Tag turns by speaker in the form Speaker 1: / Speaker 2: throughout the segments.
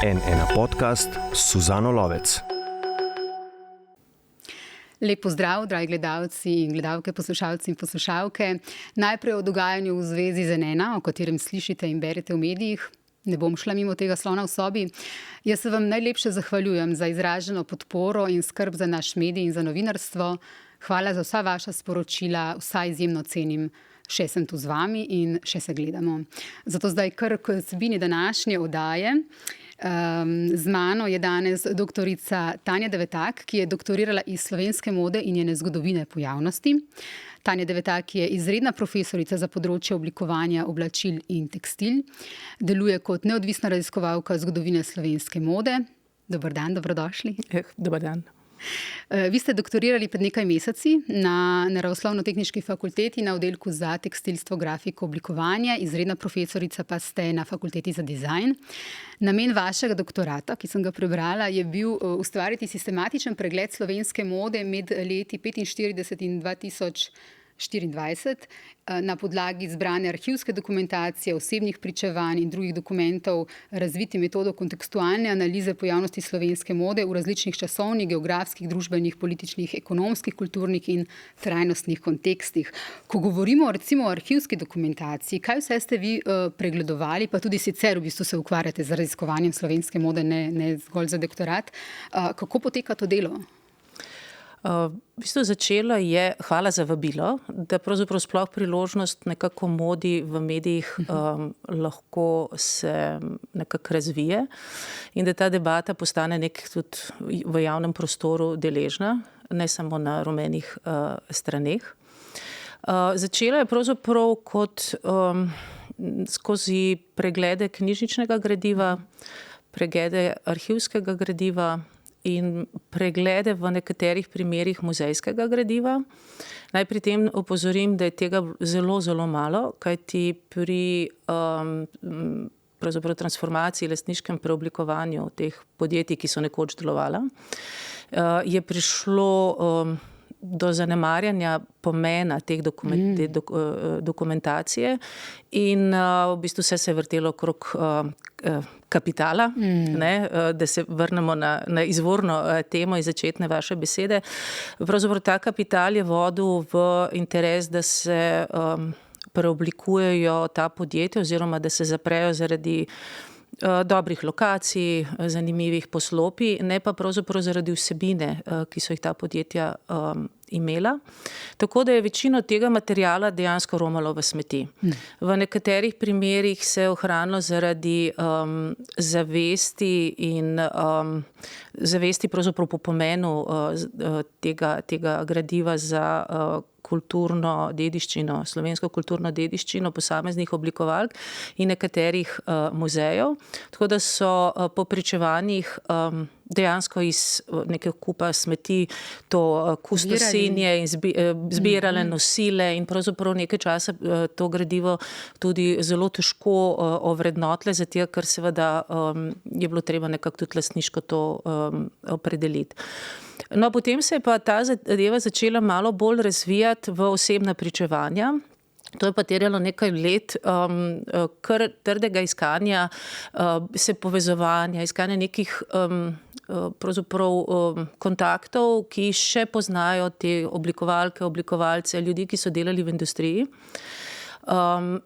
Speaker 1: N1 podcast s Suzano Lovec.
Speaker 2: Lep pozdrav, dragi gledalci in gledalke, poslušalci in poslušalke. Najprej o dogajanju v zvezi z N1, o katerem slišite in berete v medijih. Ne bom šla mimo tega slona v sobi. Jaz se vam najlepše zahvaljujem za izraženo podporo in skrb za naš medij in za novinarstvo. Hvala za vsa vaša sporočila, vsa izjemno cenim. Še sem tu z vami in še se gledamo. Zato zdaj kar k vsebini današnje oddaje. Z mano je danes doktorica Tanja Devetak, ki je doktorirala iz slovenske mode in njene zgodovine pojavnosti. Tanja Devetak je izredna profesorica za področje oblikovanja oblačil in tekstil. Deluje kot neodvisna raziskovalka zgodovine slovenske mode. Dober dan, dobrodošli.
Speaker 3: Dober dan.
Speaker 2: Vi ste doktorirali pred nekaj meseci na Naravoslovno-tehniški fakulteti na oddelku za tekstilstvo, grafiko, oblikovanje. Izredna profesorica pa ste na fakulteti za dizajn. Namen vašega doktorata, ki sem ga prebrala, je bil ustvariti sistematičen pregled slovenske mode med leti 1945 in 2024 na podlagi zbrane arhivske dokumentacije, osebnih pričevanj in drugih dokumentov, razviti metodo kontekstualne analize pojavnosti slovenske mode v različnih časovnih, geografskih, družbenih, političnih, ekonomskih, kulturnih in trajnostnih kontekstih. Ko govorimo recimo o arhivski dokumentaciji, kaj vse ste vi pregledovali, pa tudi sicer v bistvu se ukvarjate z raziskovanjem slovenske mode, ne zgolj za doktorat. Kako poteka to delo?
Speaker 3: V bistvu začelo je, hvala za vabilo, da pravzaprav sploh priložnost nekako modi v medijih lahko se nekako razvije in da ta debata postane nek tudi v javnem prostoru deležna, ne samo na rumenih straneh. Začelo je pravzaprav kot skozi preglede knjižničnega gradiva, preglede arhivskega gradiva in preglede v nekaterih primerih muzejskega gradiva. Naj pri tem opozorim, da je tega zelo, zelo malo, kajti pri pravzaprav transformaciji, lastniškem preoblikovanju teh podjetij, ki so nekoč delovala, je prišlo do zanemarjanja pomena te dokumentacije in v bistvu vse se je vrtelo okrog kapitala, da se vrnemo na izvorno temo iz začetne vaše besede. Pravzaprav ta kapital je vodil v interes, da se preoblikujejo ta podjetja oziroma da se zaprejo zaradi dobrih lokacij, zanimivih poslopij, ne pa pravzaprav zaradi vsebine, ki so jih ta podjetja imela. Tako da je večino tega materiala dejansko romalo v smeti. V nekaterih primerih se je ohranilo zaradi zavesti in zavesti pravzaprav po pomenu tega gradiva za kulturno dediščino, slovensko kulturno dediščino posameznih oblikovalk in nekaterih muzejev. Tako da so po pričevanjih dejansko iz nekega kupa smeti to kustosinje in zbirale, nosile in pravzaprav nekaj časa to gradivo tudi zelo težko ovrednotile, zato ker seveda je bilo treba nekako tudi lastniško to opredeliti. No, potem se je pa ta zadeva začela malo bolj razvijati v osebna pričevanja. To je pa terjalo nekaj let kar trdega iskanja, se povezovanja, iskanja nekih pravzaprav kontaktov, ki še poznajo te oblikovalke, oblikovalce, ljudi, ki so delali v industriji.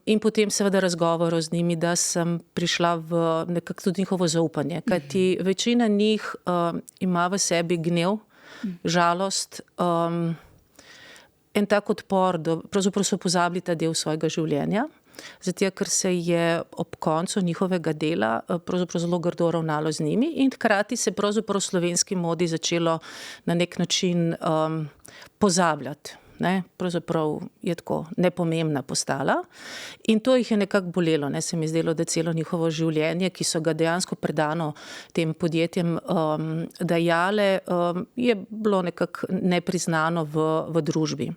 Speaker 3: In potem seveda razgovorov z njimi, da sem prišla v nekako tudi njihovo zaupanje. Kajti večina njih ima v sebi gnev, žalost, en tak odpor, da pravzaprav so pozabili ta del svojega življenja, zato ker se je ob koncu njihovega dela pravzaprav zelo grdo ravnalo z njimi in hkrati se pravzaprav slovenski modi začelo na nek način pozabljati. Pravzaprav je tako nepomembna postala in to jih je nekako bolelo. Se mi je zdelo, da celo njihovo življenje, ki so ga dejansko predano tem podjetjem dajale, je bilo nekako nepriznano v družbi.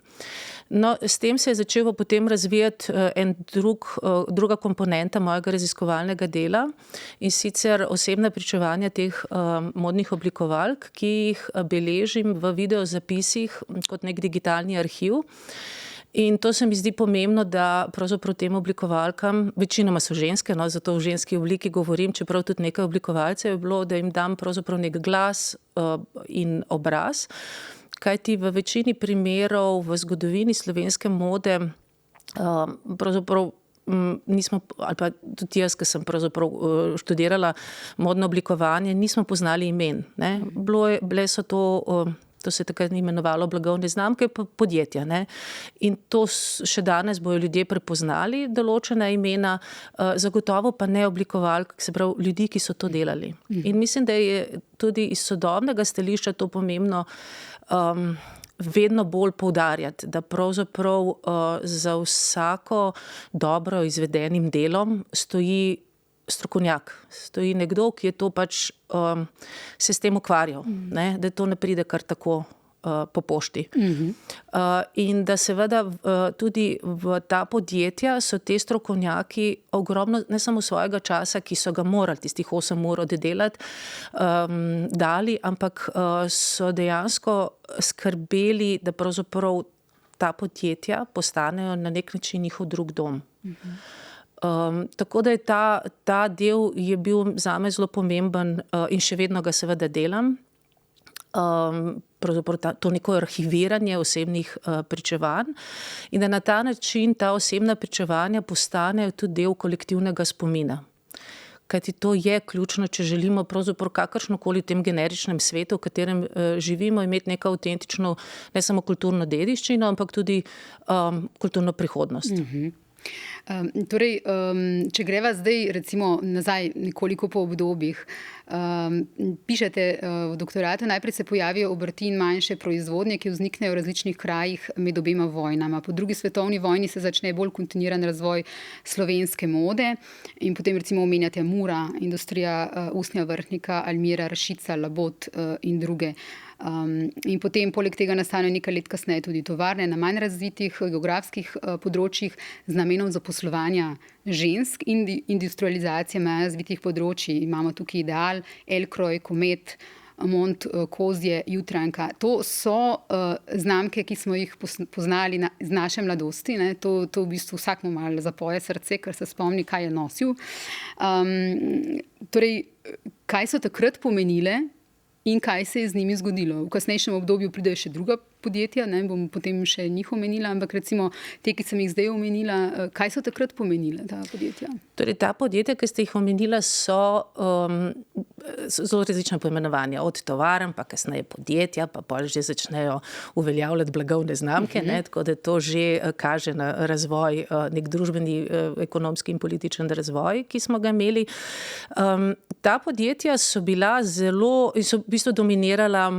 Speaker 3: No, s tem se je začelo potem razvijati druga komponenta mojega raziskovalnega dela in sicer osebna pričevanja teh modnih oblikovalk, ki jih beležim v videozapisih kot nek digitalni arhiv. In to se mi zdi pomembno, da pravzaprav tem oblikovalkam, večinoma so ženske, no, zato v ženski obliki govorim, čeprav tudi nekaj oblikovalcev je bilo, da jim dam pravzaprav nek glas in obraz. Kajti v večini primerov v zgodovini slovenske mode pravzaprav nismo, ali pa tudi jaz, ki sem pravzaprav študirala modno oblikovanje, nismo poznali imen. Ne? Bile so to se takrat imenovalo blagovne znamke, podjetja. Ne? In to še danes bojo ljudje prepoznali, določena imena, zagotovo pa ne oblikovalk, se pravi ljudi, ki so to delali. In mislim, da je tudi iz sodobnega stališča to pomembno vedno bolj poudarjati, da pravzaprav za vsako dobro izvedenim delom stoji strokovnjak, stoji nekdo, ki je to pač se s tem ukvarjal, ne? Da to ne pride kar tako po pošti. In da seveda tudi v ta podjetja so te strokovnjaki ogromno, ne samo svojega časa, ki so ga morali tistih 8 ur oddelati, dali, ampak so dejansko skrbeli, da pravzaprav ta podjetja postanejo na nek način njihov drug dom. Tako da je ta del je bil zame zelo pomemben in še vedno ga seveda delam. Pravzaprav to neko arhiviranje osebnih pričevanj in da na ta način ta osebna pričevanja postanejo tudi del kolektivnega spomina. Kajti to je ključno, če želimo pravzaprav kakršnokoli v tem generičnem svetu, v katerem živimo, imeti neko avtentično, ne samo kulturno dediščino, ampak tudi kulturno prihodnost.
Speaker 2: Torej, če greva zdaj recimo nazaj nekoliko po obdobjih, pišete v doktoratu, najprej se pojavijo obrti in manjše proizvodnje, ki vzniknejo v različnih krajih med obema vojnama. Po drugi svetovni vojni se začne bolj kontinuiran razvoj slovenske mode in potem recimo omenjate Mura, industrija usnja vrhnika, Almira, Rašica, Labot in druge. In potem poleg tega nastanejo nekaj let kasneje tudi tovarne na manj razvitih geografskih področjih z namenom zaposlovanja žensk in industrializacije manj razvitih področij. Imamo tukaj Ideal, Elkroj, Komet, Mont, Kozje, Jutranka. To so znamke, ki smo jih poznali iz naše mladosti. Ne? To v bistvu vsak mu malo zapoje srce, ker se spomni, kaj je nosil. Torej, kaj so takrat pomenile in kaj se je z njimi zgodilo? V kasnejšem obdobju pridejo še druga podjetja, ne bom potem še njih omenila, ampak recimo te, ki sem jih zdaj omenila, kaj so takrat pomenile ta podjetja?
Speaker 3: Torej, ta podjetja, ki ste jih omenila, so zelo različna poimenovanja, od tovarn, pa kasneje podjetja, pa bolj že začnejo uveljavljati blagovne znamke, ne, tako da to že kaže na razvoj, nek družbeni, ekonomski in političen razvoj, ki smo ga imeli. Ta podjetja so bila zelo, so v bistvu dominirala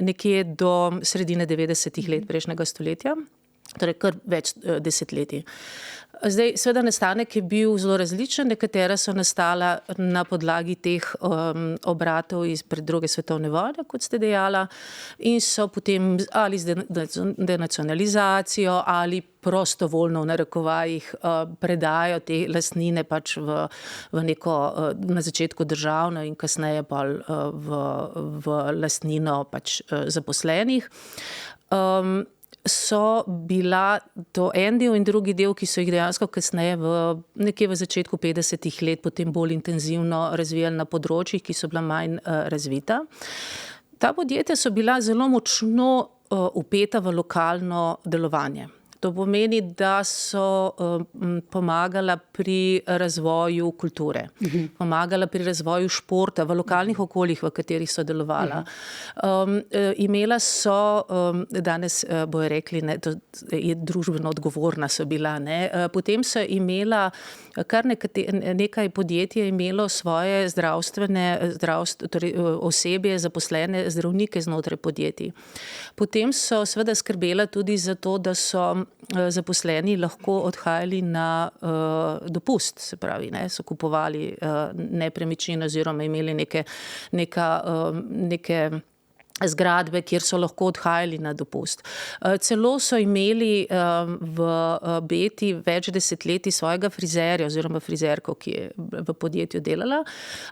Speaker 3: nekje do sredine 90. let prejšnjega stoletja, torej kar več desetletij. Zdaj, seveda nastanek je bil zelo različen, nekatera so nastala na podlagi teh obratov pred druge svetovne vojne, kot ste dejala, in so potem ali z denacionalizacijo ali prostovoljno v narekovajih predajo te lastnine pač v neko na začetku državno in kasneje pa v lastnino pač zaposlenih. So bila to en del in drugi del, ki so jih dejansko kasneje nekje v začetku 50. let potem bolj intenzivno razvijali na področjih, ki so bila manj razvita. Ta podjetja so bila zelo močno vpeta v lokalno delovanje. To pomeni, da so pomagala pri razvoju kulture, pomagala pri razvoju športa v lokalnih okoljih, v katerih so delovala. Imela so, danes bojo rekli, ne, to je družbeno odgovorna so bila, ne. Potem so imela, kar nekaj podjetij je imelo svoje torej osebje, zaposlene zdravnike znotraj podjetij. Potem so seveda skrbela tudi za to, da so zaposleni lahko odhajali na dopust, se pravi, ne, so kupovali nepremičnine oziroma imeli neke zgradbe, kjer so lahko odhajali na dopust. Celo so imeli v Beti več desetletij svojega frizerja oziroma frizerko, ki je v podjetju delala.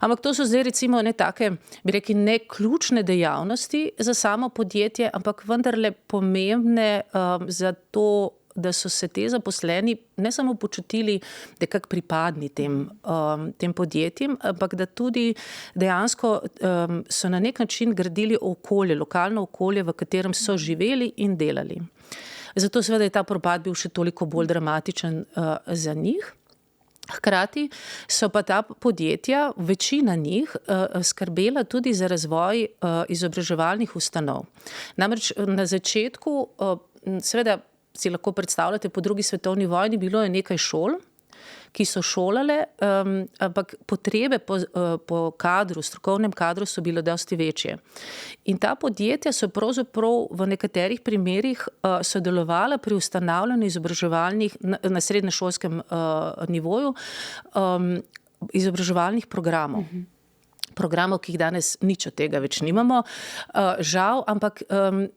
Speaker 3: Ampak to so zdaj recimo ne take, bi rekli, ne ključne dejavnosti za samo podjetje, ampak vendarle pomembne za to da so se te zaposleni ne samo počutili nekako pripadni tem podjetjem, ampak da tudi dejansko so na nek način gradili okolje, lokalno okolje, v katerem so živeli in delali. Zato seveda je ta propad bil še toliko bolj dramatičen za njih. Hkrati so pa ta podjetja, večina njih, skrbela tudi za razvoj izobraževalnih ustanov. Namreč na začetku, seveda si lahko predstavljate, po drugi svetovni vojni bilo je nekaj šol, ki so šolale, ampak potrebe po kadru, strokovnem kadru so bile dosti večje. In ta podjetja so pravzaprav v nekaterih primerih sodelovala pri ustanavljanju izobraževalnih, na srednješolskem nivoju, izobraževalnih programov. Programov, ki jih danes nič od tega več nimamo, žal, ampak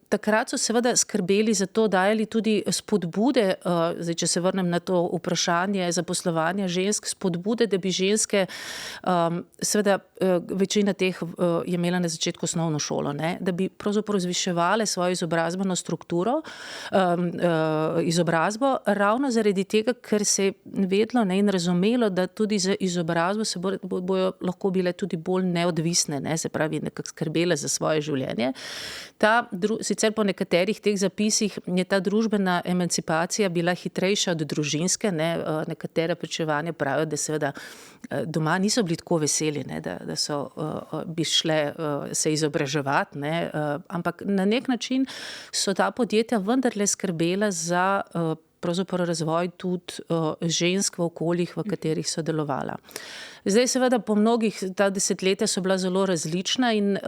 Speaker 3: takrat so seveda skrbeli za to, dajali tudi spodbude, zdaj, če se vrnem na to vprašanje zaposlovanja žensk, spodbude, da bi ženske, seveda večina teh je imela na začetku osnovno šolo, ne, da bi pravzaprav zviševale svojo izobrazbeno strukturo, izobrazbo, ravno zaradi tega, ker se je vedlo in razumelo, da tudi za izobrazbo se bojo lahko bile tudi bolj neodvisne, ne, se pravi nekako skrbele za svoje življenje. Sicer po nekaterih teh zapisih je ta družbena emancipacija bila hitrejša od družinske, ne, nekatera pričevanja pravijo, da seveda doma niso bili tako veseli, ne, da so bi šle se izobraževati, ne, ampak na nek način so ta podjetja vendarle skrbela za pravzaprav razvoj tudi žensk v okoljih, v katerih so delovala. Zdaj seveda po mnogih, ta desetletja so bila zelo različna in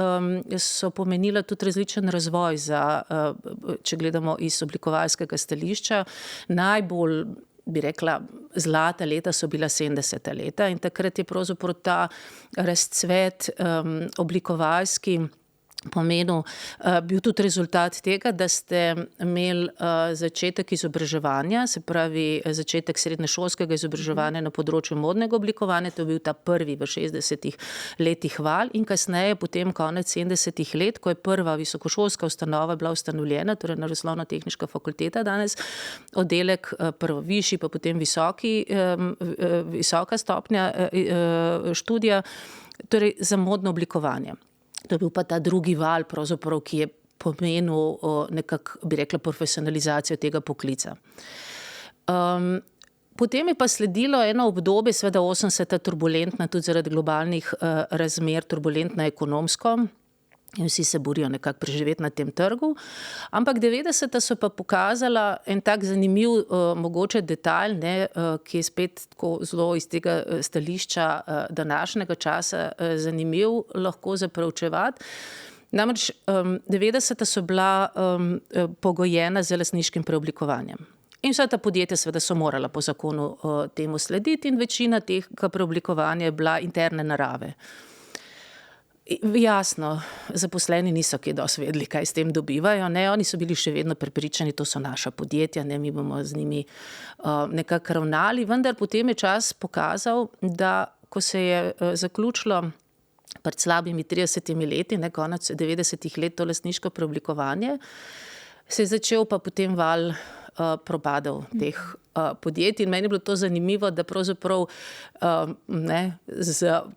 Speaker 3: so pomenila tudi različen razvoj za, če gledamo iz oblikovalskega stališča, najbolj bi rekla, zlata leta so bila 70. leta in takrat je pravzaprav ta razcvet oblikovalski pomenil bil tudi rezultat tega, da ste imeli začetek izobraževanja, se pravi začetek srednješolskega izobraževanja na področju modnega oblikovanja, to je bil ta prvi v 60. letih val in kasneje potem konec 70. let, ko je prva visokošolska ustanova bila ustanovljena, torej Naravoslovno-tehniška fakulteta danes, oddelek prvo višji, pa potem visoka stopnja študija, torej za modno oblikovanje. To je bil pa ta drugi val, pravzaprav, ki je pomenil nekako, bi rekla, profesionalizacijo tega poklica. Potem je pa sledilo eno obdobje, seveda 80. turbulentna, tudi zaradi globalnih razmer, turbulentna ekonomsko, in vsi se borijo nekako preživeti na tem trgu. Ampak 90. so pa pokazala en tak zanimiv mogoče detajl, ne, ki je spet tako zelo iz tega stališča današnjega časa zanimiv, lahko za preučevati. Namreč 90. so bila pogojena z lastniškim preoblikovanjem. In vsa ta podjetja seveda so morala po zakonu temu slediti in večina tega preoblikovanja je bila interne narave. Jasno, zaposleni niso kaj dosti vedeli, kaj s tem dobivajo, ne, oni so bili še vedno prepričani, to so naša podjetja, ne, mi bomo z njimi nekako ravnali, vendar potem je čas pokazal, da ko se je zaključilo pred slabimi 30 leti, ne, konec 90. let to lastniško preoblikovanje, se je začel pa potem val propadov teh podjetij in meni je bilo to zanimivo, da pravzaprav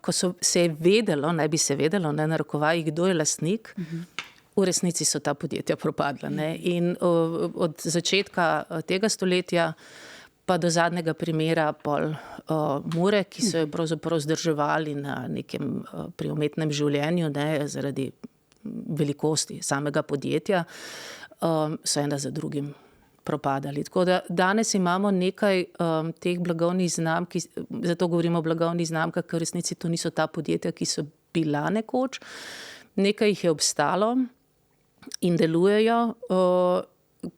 Speaker 3: ko se je vedelo, naj bi se vedelo, ne, na rokovajih, kdo je lastnik, v resnici so ta podjetja propadla, ne, in od začetka tega stoletja pa do zadnjega primera pol Mure, ki so jo pravzaprav vzdrževali na nekem pri umetnem življenju, ne, zaradi velikosti samega podjetja, so ena za drugim propadali. Tako da danes imamo nekaj teh blagovnih znamk, zato govorimo o blagovnih znamkah, ker v resnici to niso ta podjetja, ki so bila nekoč. Nekaj jih je obstalo in delujejo,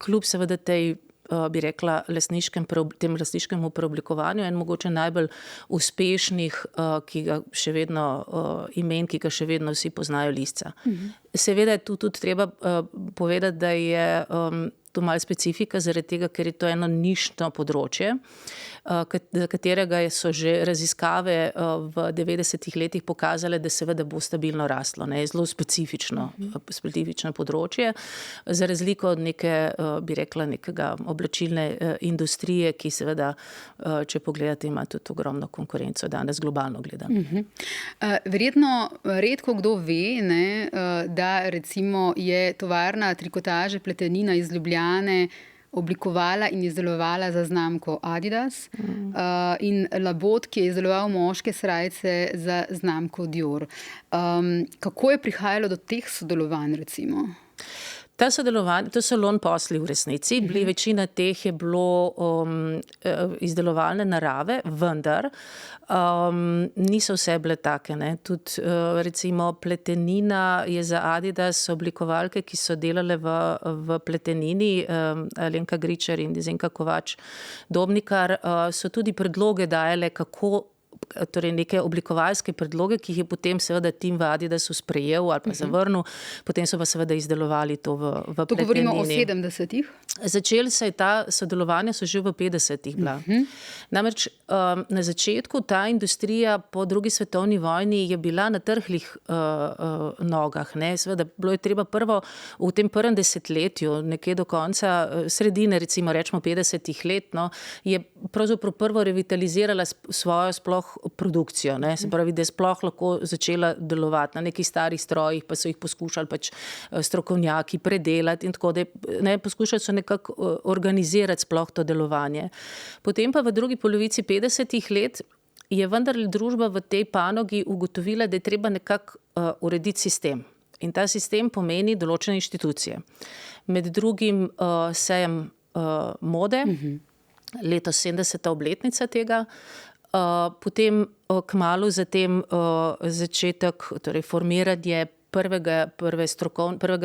Speaker 3: kljub seveda tej, bi rekla, tem lastniškemu preoblikovanju in mogoče najbolj uspešnih, ki ga še vedno imen, ki ga še vedno vsi poznajo, Lisca. Seveda je tu tudi treba povedati, da je to malo specifika, zaradi tega, ker je to eno nišno področje, za katerega so že raziskave v 90-ih letih pokazale, da seveda bo stabilno rastlo. Je zelo specifično področje, za razliko od nekega oblačilne industrije, ki seveda, če pogledate, ima tudi ogromno konkurenco danes globalno gledano.
Speaker 2: Verjetno redko kdo ve, da recimo je tovarna trikotaže Pletenina iz Ljubljane oblikovala in izdelovala za znamko Adidas in Labot, ki je izdeloval moške srajce za znamko Dior. Kako je prihajalo do teh sodelovanj recimo?
Speaker 3: Ta sodelovanje, to so lon posli v resnici, večina teh je bilo izdelovalne narave, vendar niso vse bile take. Tudi recimo Pletenina je za Adidas oblikovalke, ki so delale v Pletenini, Alenka Gričar in Zenka Kovač Dobnikar, so tudi predloge dajale, torej neke oblikovalske predloge, ki jih je potem seveda tim v Adidasu sprejel ali pa zavrnil, potem so pa seveda izdelovali to v Pletenini.
Speaker 2: To govorimo o 70-ih?
Speaker 3: Začeli se je ta sodelovanja so že v 50-ih bila. Namreč na začetku ta industrija po drugi svetovni vojni je bila na trhlih nogah. Seveda bilo je treba prvo v tem prvem desetletju, nekje do konca sredine, recimo rečemo 50-ih let, je pravzaprav prvo revitalizirala svojo sploh produkcijo. Se pravi, da je sploh lahko začela delovati na nekih starih strojih, pa so jih poskušali strokovnjaki predelati in tako, da poskušali so nekako organizirati sploh to delovanje. Potem pa v drugi polovici 50-ih let je vendarle družba v tej panogi ugotovila, da je treba nekako urediti sistem. In ta sistem pomeni določene inštitucije. Med drugim sejem mode, letos 70. obletnica tega, potem kmalu zatem začetek, torej formiranje prvega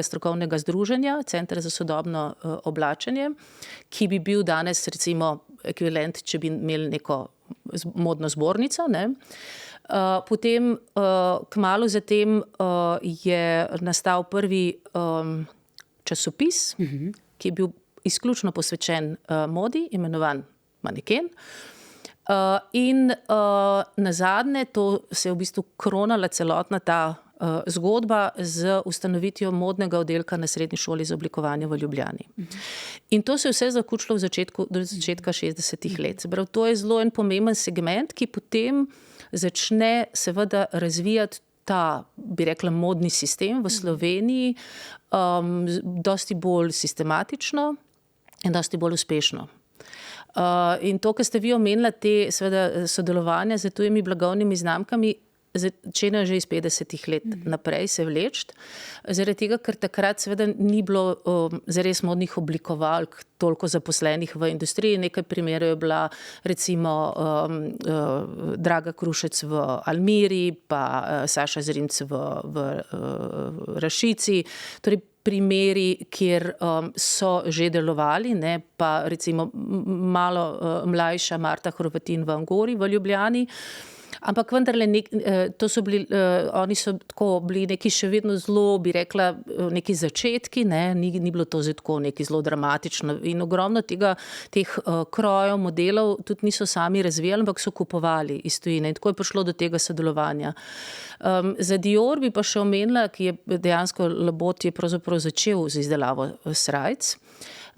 Speaker 3: strokovnega združenja, Center za sodobno oblačenje, ki bi bil danes recimo ekvivalent, če bi imeli neko modno zbornico. Potem kmalu zatem je nastal prvi časopis, ki je bil izključno posvečen modi, imenovan Maneken. In nazadnje, to se je v bistvu kronala celotna ta zgodba z ustanovitvijo modnega oddelka na srednji šoli za oblikovanje v Ljubljani. In to se je vse zaključilo do začetka 60-ih let. To je zelo en pomemben segment, ki potem začne seveda razvijati ta, bi rekla, modni sistem v Sloveniji dosti bolj sistematično in dosti bolj uspešno. In to, kar ste vi omenila, te seveda sodelovanja z tujimi blagovnimi znamkami, začenja že iz 50-ih let naprej se vleči, zaradi tega, ker takrat seveda ni bilo zares modnih oblikovalk toliko zaposlenih v industriji. Nekaj primerov je bila recimo Draga Krušec v Almiri, pa Saša Zrinc v Rašici. Torej primeri, kjer so že delovali, pa recimo malo mlajša Marta Hrvatin v Angori v Ljubljani. Ampak vendarle, oni so tako bili neki še vedno zelo, bi rekla, neki začetki, ni bilo to tako neki zelo dramatično. In ogromno teh krojev, modelov tudi niso sami razvijali, ampak so kupovali iz tujine. In tako je prišlo do tega sodelovanja. Za Dior bi pa še omenila, ki je dejansko Labot je pravzaprav začel z izdelavo srajc.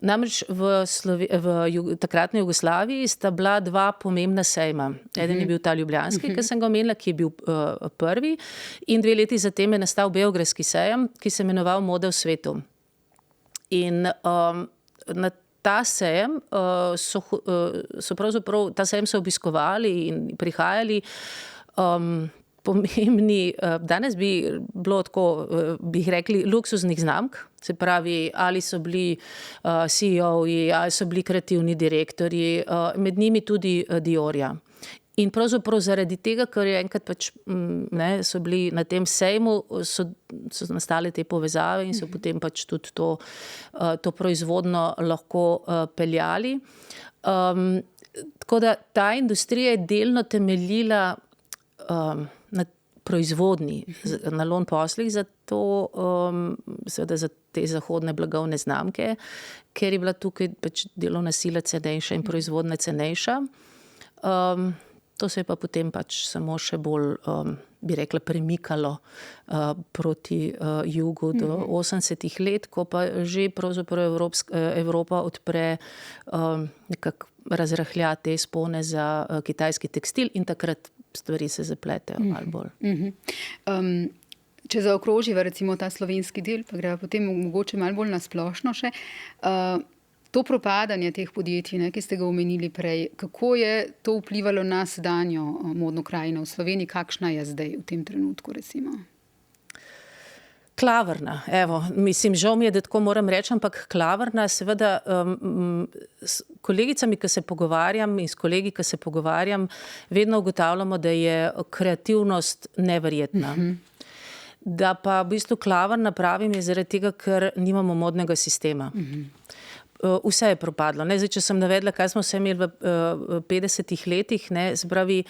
Speaker 3: Namreč v takratni Jugoslaviji sta bila dva pomembna sejma. Eden je bil ta ljubljanski, ki sem ga omenila, ki je bil prvi, in 2 leti zatem je nastal beograjski sejem, ki se imenoval Moda v svetu. In na ta sejem so pravzaprav, ta sejem so obiskovali in prihajali pomembni, danes bi bilo tako, bi rekli, luksuznih znamk, se pravi, ali so bili CEO-ji, ali so bili kreativni direktorji, med njimi tudi Diorja. In pravzaprav zaradi tega, ker je enkrat so bili na tem sejmu, so nastale te povezave in so potem tudi to proizvodno lahko peljali. Tako da ta industrija je delno temeljila proizvodni, na loan poslih za to, seveda za te zahodne blagovne znamke, ker je bila tukaj pač delovna sila cenejša in proizvodnja cenejša. To se je pa potem pač samo še bolj, bi rekla, premikalo proti jugu do 80 let, ko pa že pravzaprav Evropa odpre nekako razrahlja te spone za kitajski tekstil in takrat stvari se zapletejo malo bolj.
Speaker 2: Če zaokroživa recimo ta slovenski del, pa greva potem mogoče malo bolj nasplošno še, to propadanje teh podjetij, ki ste ga omenili prej, kako je to vplivalo na sedanjo modno krajino v Sloveniji, kakšna je zdaj v tem trenutku recimo?
Speaker 3: Klavrna, evo, mislim, žal mi je, da tako moram reči, ampak klavrna, seveda s kolegicami, ki se pogovarjam in s kolegi, ki se pogovarjam, vedno ugotavljamo, da je kreativnost neverjetna. Da pa v bistvu klavrna pravim je zaradi tega, ker nimamo modnega sistema. Vse je propadlo. Zdaj, če sem navedla, kaj smo vse imeli v 50 letih, se pravi,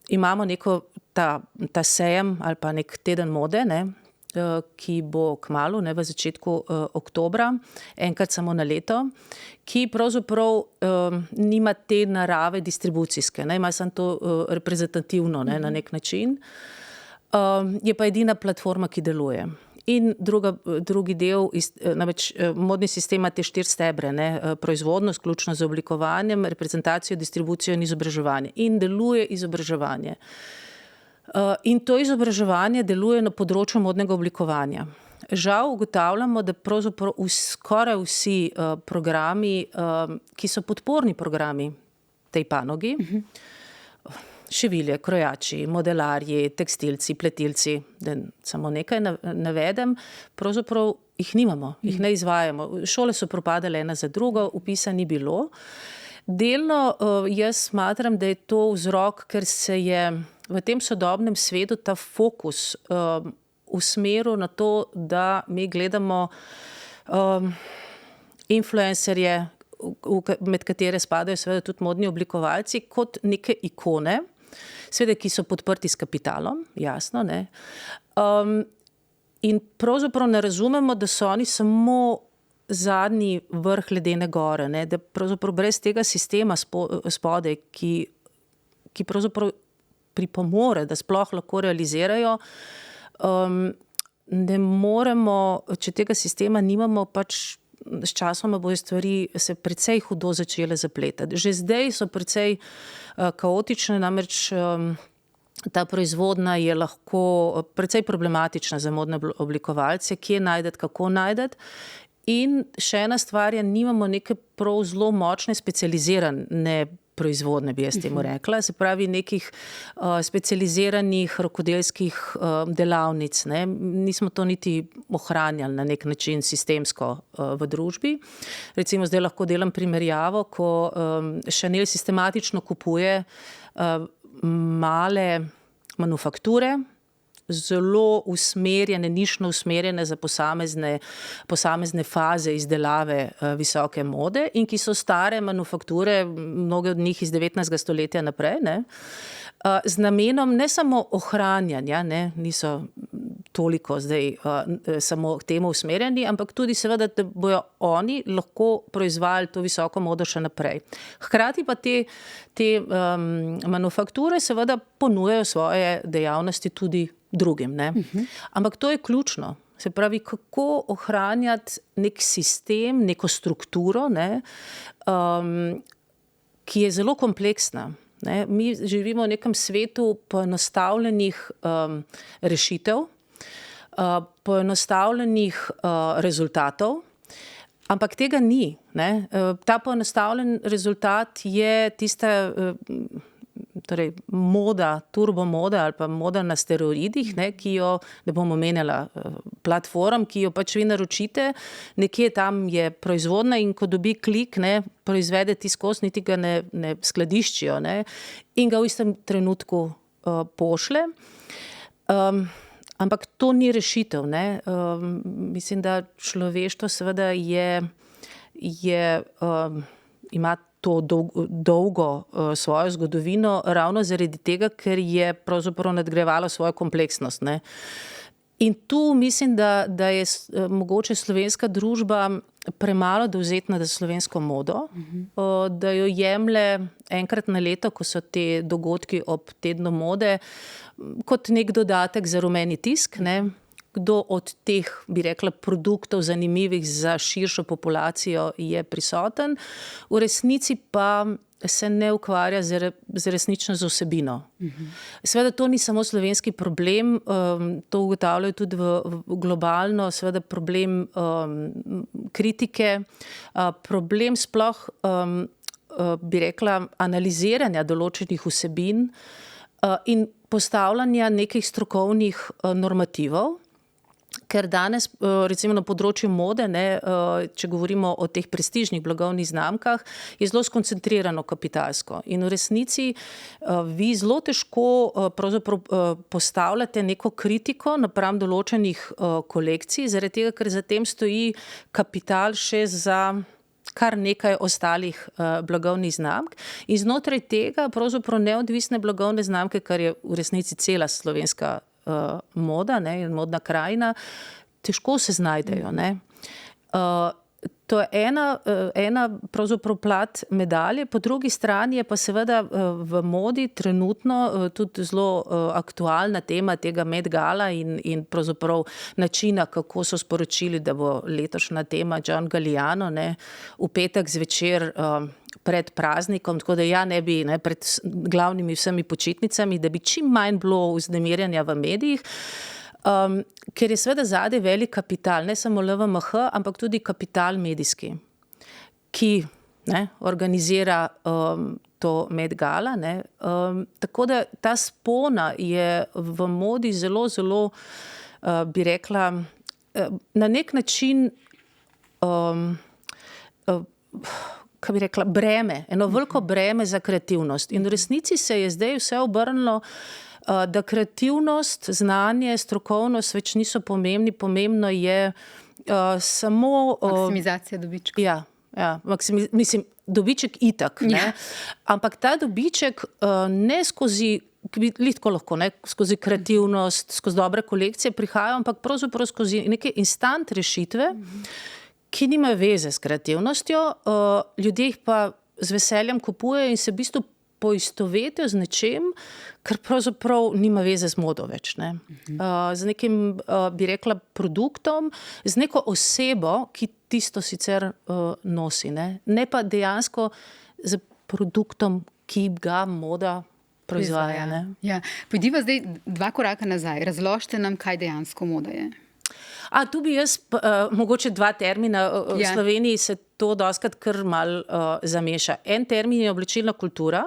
Speaker 3: imamo neko ta sejem ali pa nek teden mode, ki bo kmalu, v začetku oktobra, enkrat samo na leto, ki pravzaprav nima te narave distribucijske, ima samo to reprezentativno na nek način. Je pa edina platforma, ki deluje. In drugi del, namreč modni sistem ima te 4 stebre, proizvodno, vključno z oblikovanjem, reprezentacijo, distribucijo in izobraževanje. In deluje izobraževanje. In to izobraževanje deluje na področju modnega oblikovanja. Žal ugotavljamo, da pravzaprav skoraj vsi programi, ki so podporni programi tej panogi, šivilje, krojači, modelarji, tekstilci, pletilci, da samo nekaj navedem, pravzaprav jih nimamo, jih ne izvajamo. Šole so propadale ena za drugo, vpisa ni bilo. Delno jaz smatram, da je to vzrok, ker se je v tem sodobnem svetu ta fokus usmeril na to, da mi gledamo influencerje, med katere spadajo seveda tudi modni oblikovalci, kot neke ikone, seveda, ki so podprti s kapitalom, jasno, in pravzaprav ne razumemo, da so oni samo zadnji vrh ledene gore, da pravzaprav brez tega sistema spodaj, ki pravzaprav pripomore, da sploh lahko realizirajo, ne moremo, če tega sistema nimamo, pač s časoma bojo stvari se precej hudo začele zapletati. Že zdaj so precej kaotične, namreč ta proizvodnja je lahko precej problematična za modne oblikovalce, kje najdeti, kako najdeti. In še ena stvar je, nimamo neke prav zelo močne specializirane proizvodne, bi jaz temu rekla, se pravi nekih specializiranih rokodelskih delavnic. Nismo to niti ohranjali na nek način sistemsko v družbi. Recimo zdaj lahko delam primerjavo, ko Chanel sistematično kupuje male manufakture, zelo usmerjene, nišno usmerjene za posamezne faze izdelave visoke mode in ki so stare manufakture, mnoge od njih iz 19. stoletja naprej, z namenom ne samo ohranjanja, niso toliko zdaj samo k temu usmerjeni, ampak tudi seveda, da bojo oni lahko proizvajali to visoko modo še naprej. Hkrati pa te manufakture seveda ponujajo svoje dejavnosti tudi drugim. Ampak to je ključno. Se pravi, kako ohranjati nek sistem, neko strukturo, ki je zelo kompleksna. Mi živimo v nekem svetu poenostavljenih rešitev, poenostavljenih rezultatov, ampak tega ni. Ta poenostavljen rezultat je tista torej moda, turbomoda ali pa moda na steroidih, ki jo, ne bom omenjala platform, ki jo pač vi naročite, nekje tam je proizvodna in ko dobi klik, proizvede tiskos, niti ga ne skladiščijo, in ga v istem trenutku pošle. Ampak to ni rešitev. Mislim, da človeštvo seveda ima to dolgo svojo zgodovino, ravno zaradi tega, ker je pravzaprav nadgrajevalo svojo kompleksnost, ne. In tu mislim, da je mogoče slovenska družba premalo dovzetna za slovensko modo, da jo jemlje enkrat na leto, ko so te dogodki ob tednu mode, kot nek dodatek za rumeni tisk, ne. Kdo od teh, bi rekla, produktov zanimivih za širšo populacijo je prisoten, v resnici pa se ne ukvarja resnično z vsebino. Seveda to ni samo slovenski problem, to ugotavljajo tudi globalno, seveda problem kritike, problem sploh, bi rekla, analiziranja določenih vsebin in postavljanja nekih strokovnih normativov. Ker danes, recimo na področju mode, ne, če govorimo o teh prestižnih blagovnih znamkah, je zelo skoncentrirano kapitalsko. In v resnici vi zelo težko postavljate neko kritiko napram določenih kolekcij, zaradi tega, ker za tem stoji kapital še za kar nekaj ostalih blagovnih znamk. In znotraj tega pravzaprav neodvisne blagovne znamke, kar je v resnici cela slovenska moda, ne, in modna krajina, težko se znajdejo, ne. To je ena pravzaprav plat medalje, po drugi strani je pa seveda v modi trenutno tudi zelo aktualna tema tega Met Gala in pravzaprav načina, kako so sporočili, da bo letošnja tema John Galliano, ne, v petek zvečer pred praznikom, tako da ne bi, ne, pred glavnimi vsemi počitnicami, da bi čim manj bilo vznemirjanja v medijih, ker je seveda zadaj velik kapital, ne samo LVMH, ampak tudi kapital medijski, ki, ne, organizira to Met Gala, ne. Tako da ta spona je v modi zelo, zelo, bi rekla, na nek način kaj bi rekla, breme, eno veliko breme za kreativnost. In v resnici se je zdaj vse obrnilo, da kreativnost, znanje, strokovnost več niso pomembni, pomembno je samo
Speaker 2: maksimizacija dobička.
Speaker 3: Ja, mislim, dobiček itak, ne. Ampak ta dobiček ne skozi, lahko lahko, ne, skozi kreativnost, skozi dobre kolekcije prihajajo, ampak pravzaprav skozi neke instant rešitve, ki nima veze s kreativnostjo, ljudje jih pa z veseljem kupujejo in se v bistvu poistovetijo z nečem, kar pravzaprav nima veze z modo več, ne. Z nekim, bi rekla, produktom, z neko osebo, ki tisto sicer nosi, ne pa dejansko z produktom, ki ga moda proizvaja, ne.
Speaker 2: Ja. Pojdiva zdaj 2 koraka nazaj, razložite nam, kaj dejansko moda je.
Speaker 3: Tu bi jaz mogoče 2 termina, v Sloveniji se to dostikrat kar malo zameša. En termin je oblačilna kultura,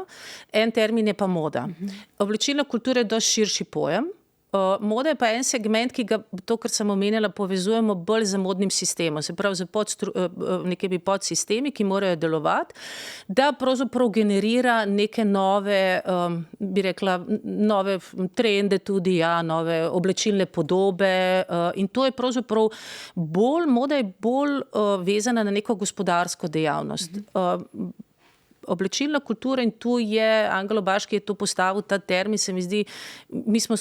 Speaker 3: en termin je pa moda. Oblačilna kultura je dosti širši pojem, moda je pa en segment, ki ga, to, kar sem omenjala, povezujemo bolj z modnim sistemom, se pravi z nekimi podsistemi, ki morajo delovati, da pravzaprav generira neke nove, bi rekla, nove trende tudi, nove oblačilne podobe, in to je pravzaprav bolj, moda je bolj vezana na neko gospodarsko dejavnost. Oblačilna kultura, in tu je Angelo Baš, ki je to postavil, ta termin, se mi zdi, mi smo,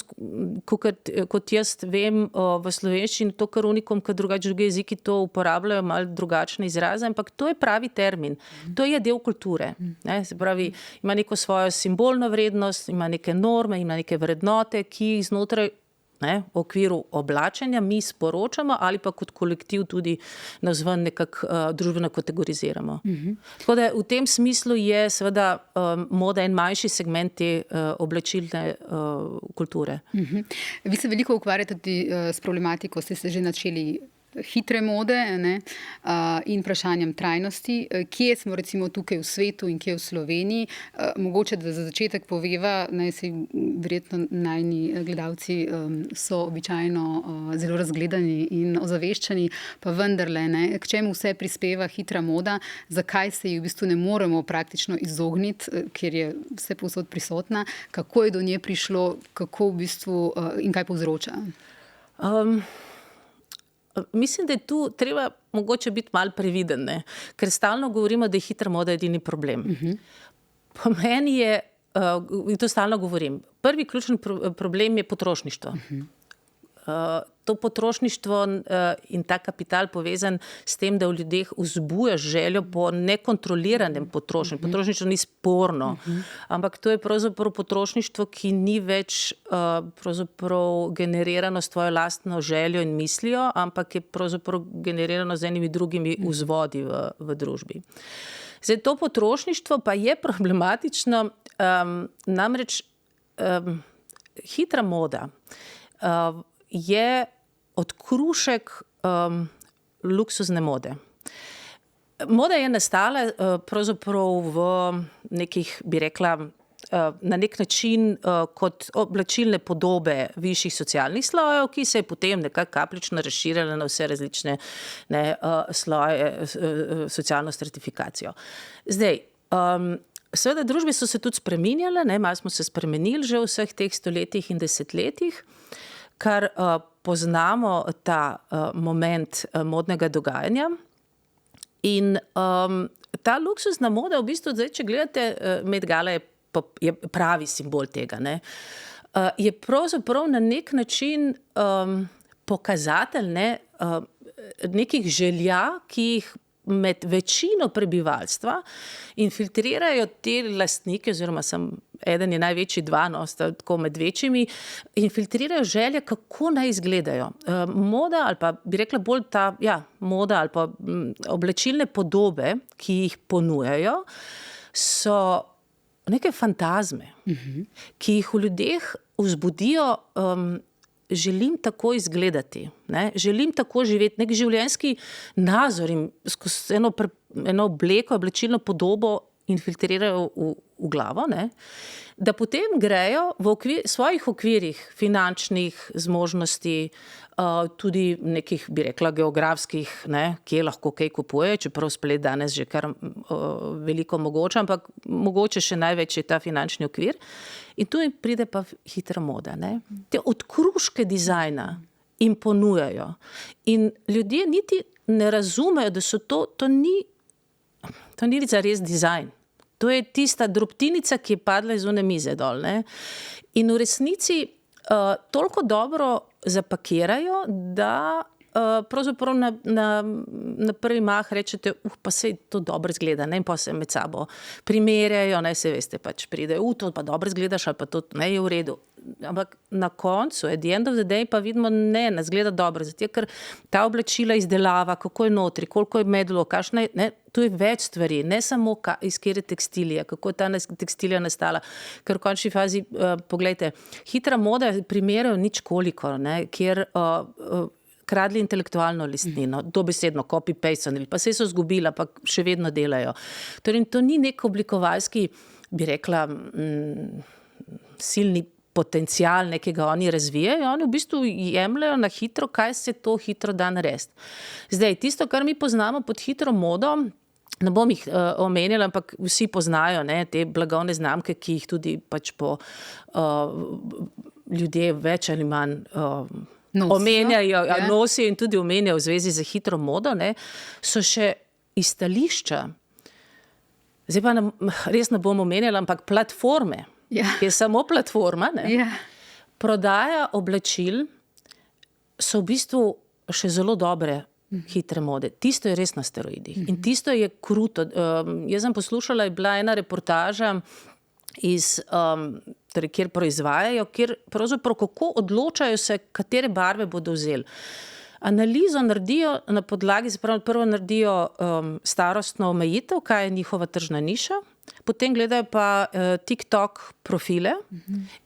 Speaker 3: kot jaz vem, v slovenščini to kar unikom, ker drugače drugi jeziki to uporabljajo malo drugačne izraze, ampak to je pravi termin. To je del kulture, ne, se pravi, ima neko svojo simbolno vrednost, ima neke norme, ima neke vrednote, ki jih znotraj, ne, v okviru oblačenja mi sporočamo ali pa kot kolektiv tudi navzven nekako družbeno kategoriziramo. Tako da v tem smislu je seveda moda en manjši segment te oblačilne kulture.
Speaker 2: Vi se veliko ukvarjate tudi s problematiko, ste se že načeli hitre mode, ne, in vprašanjem trajnosti. Kje smo recimo tukaj v svetu in kje v Sloveniji? Mogoče, da za začetek poveva, verjetno najni gledalci so običajno zelo razgledani in ozaveščeni, pa vendarle, ne, k čemu vse prispeva hitra moda, zakaj se ji v bistvu ne moremo praktično izogniti, ker je vse povsod prisotna, kako je do nje prišlo, kako v bistvu in kaj povzroča?
Speaker 3: mislim, da je tu treba mogoče biti malo previden, ne? Ker stalno govorimo, da je hitra moda edini problem. Po meni je, in to stalno govorim, prvi ključni problem je potrošništvo. To potrošništvo in ta kapital povezan s tem, da v ljudeh vzbuja željo po nekontroliranem potrošnju. Potrošništvo ni sporno, ampak to je pravzaprav potrošništvo, ki ni več pravzaprav generirano s tvojo lastno željo in mislijo, ampak je pravzaprav generirano z enimi drugimi vzvodi v družbi. Zdaj, to potrošništvo pa je problematično, namreč hitra moda je odkrušek luksuzne mode. Moda je nastala pravzaprav v nekih, bi rekla, na nek način kot oblačilne podobe višjih socialnih slojev, ki se je potem nekako kapljično razširila na vse različne sloje, socialno stratifikacijo. Zdaj, seveda družbe so se tudi spreminjale, malo smo se spremenili že v vseh teh stoletjih in desetletjih, kar poznamo ta moment modnega dogajanja. In ta luksuzna moda v bistvu, zdaj, če gledate, Met Gala je pravi simbol tega, ne? Je pravzaprav na nek način pokazatelj nekih želja, ki jih med večino prebivalstva infiltrirajo te lastnike, oziroma eden je največji, dva, tako med večjimi, infiltrirajo želje, kako naj izgledajo. Moda, ali pa bi rekla bolj moda ali pa oblačilne podobe, ki jih ponujajo, so neke fantazme, ki jih v ljudeh vzbudijo, želim tako izgledati, ne? Želim tako živeti, nek življenjski nazor in skozi eno obleko, oblačilno podobo infiltrirajo v glavo, ne? Da potem grejo v svojih okvirih finančnih zmožnosti, tudi nekih, bi rekla, geografskih, ne, kje lahko kaj kupuje, čeprav splet danes že kar veliko mogoče, ampak mogoče še največ je ta finančni okvir. In tu pride pa hitra moda, ne. Te odkruške dizajna jim ponujajo. In ljudje niti ne razumejo, da so to ni zares dizajn. To je tista drobtinica, ki je padla iz one mize dol, ne. In v resnici toliko dobro zapakirajo, da pravzaprav na prvi mah rečete, pa sej to dobro izgleda, ne, in pa se med sabo primerjajo, ne, se veste, pač pride, to pa dobro izgledaš, ali pa to ne je v redu. Ampak na koncu, at the end of the day, pa vidimo, ne zgleda dobro, zato ker ta oblačila izdelava, kako je notri, koliko je medlo, kakšna je, ne, tu je več stvari, ne samo iz kjer je tekstilija, kako je ta tekstilija nastala, ker v končni fazi, poglejte, hitra moda primerajo nič koliko, ne, kjer kradli intelektualno listnino, dobesedno copy-paste, pa se so zgubila, pa še vedno delajo. Torej, to ni nek oblikovalski, bi rekla, silni potencial nekega oni razvijajo, oni v bistvu jemljajo na hitro, kaj se to hitro da narediti. Zdaj, tisto, kar mi poznamo pod hitro modo, ne bom jih omenjala, ampak vsi poznajo, ne, te blagovne znamke, ki jih tudi pač po ljudje več ali manj omenjajo, nosijo in tudi omenjajo v zvezi z hitro modo, ne, so še iz stališča. Zdaj pa res ne bom omenjala, ampak platforme, ki je samo platforma, ne, prodaja oblačil so v bistvu še zelo dobre hitre mode. Tisto je res na steroidih. In tisto je kruto. Jaz sem poslušala, je bila ena reportaža torej, kjer proizvajajo, kjer pravzaprav kako odločajo se, katere barve bodo vzeli. Analizo naredijo na podlagi, prvo naredijo starostno omejitev, kaj je njihova tržna niša, potem gledajo pa TikTok profile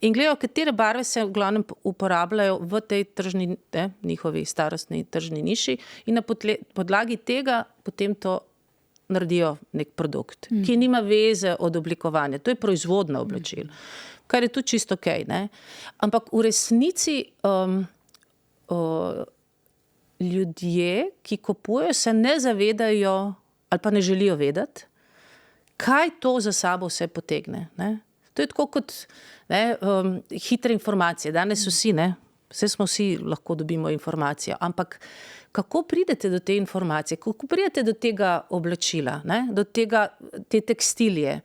Speaker 3: in gledajo, katere barve se v glavnem uporabljajo v tej tržni, njihovi starostni tržni niši in na podlagi tega potem to naredijo nek produkt, ki nima veze od oblikovanja. To je proizvodna oblačil, kar je tudi čisto okej, ne. Ampak v resnici ljudje, ki kupujejo, se ne zavedajo ali pa ne želijo vedeti, kaj to za sabo vse potegne, ne. To je tako kot hitre informacije. Danes vsi, ne, Vse smo vsi lahko dobimo informacijo, ampak kako pridete do te informacije, kako pridete do tega oblačila, ne? Do te tekstilije,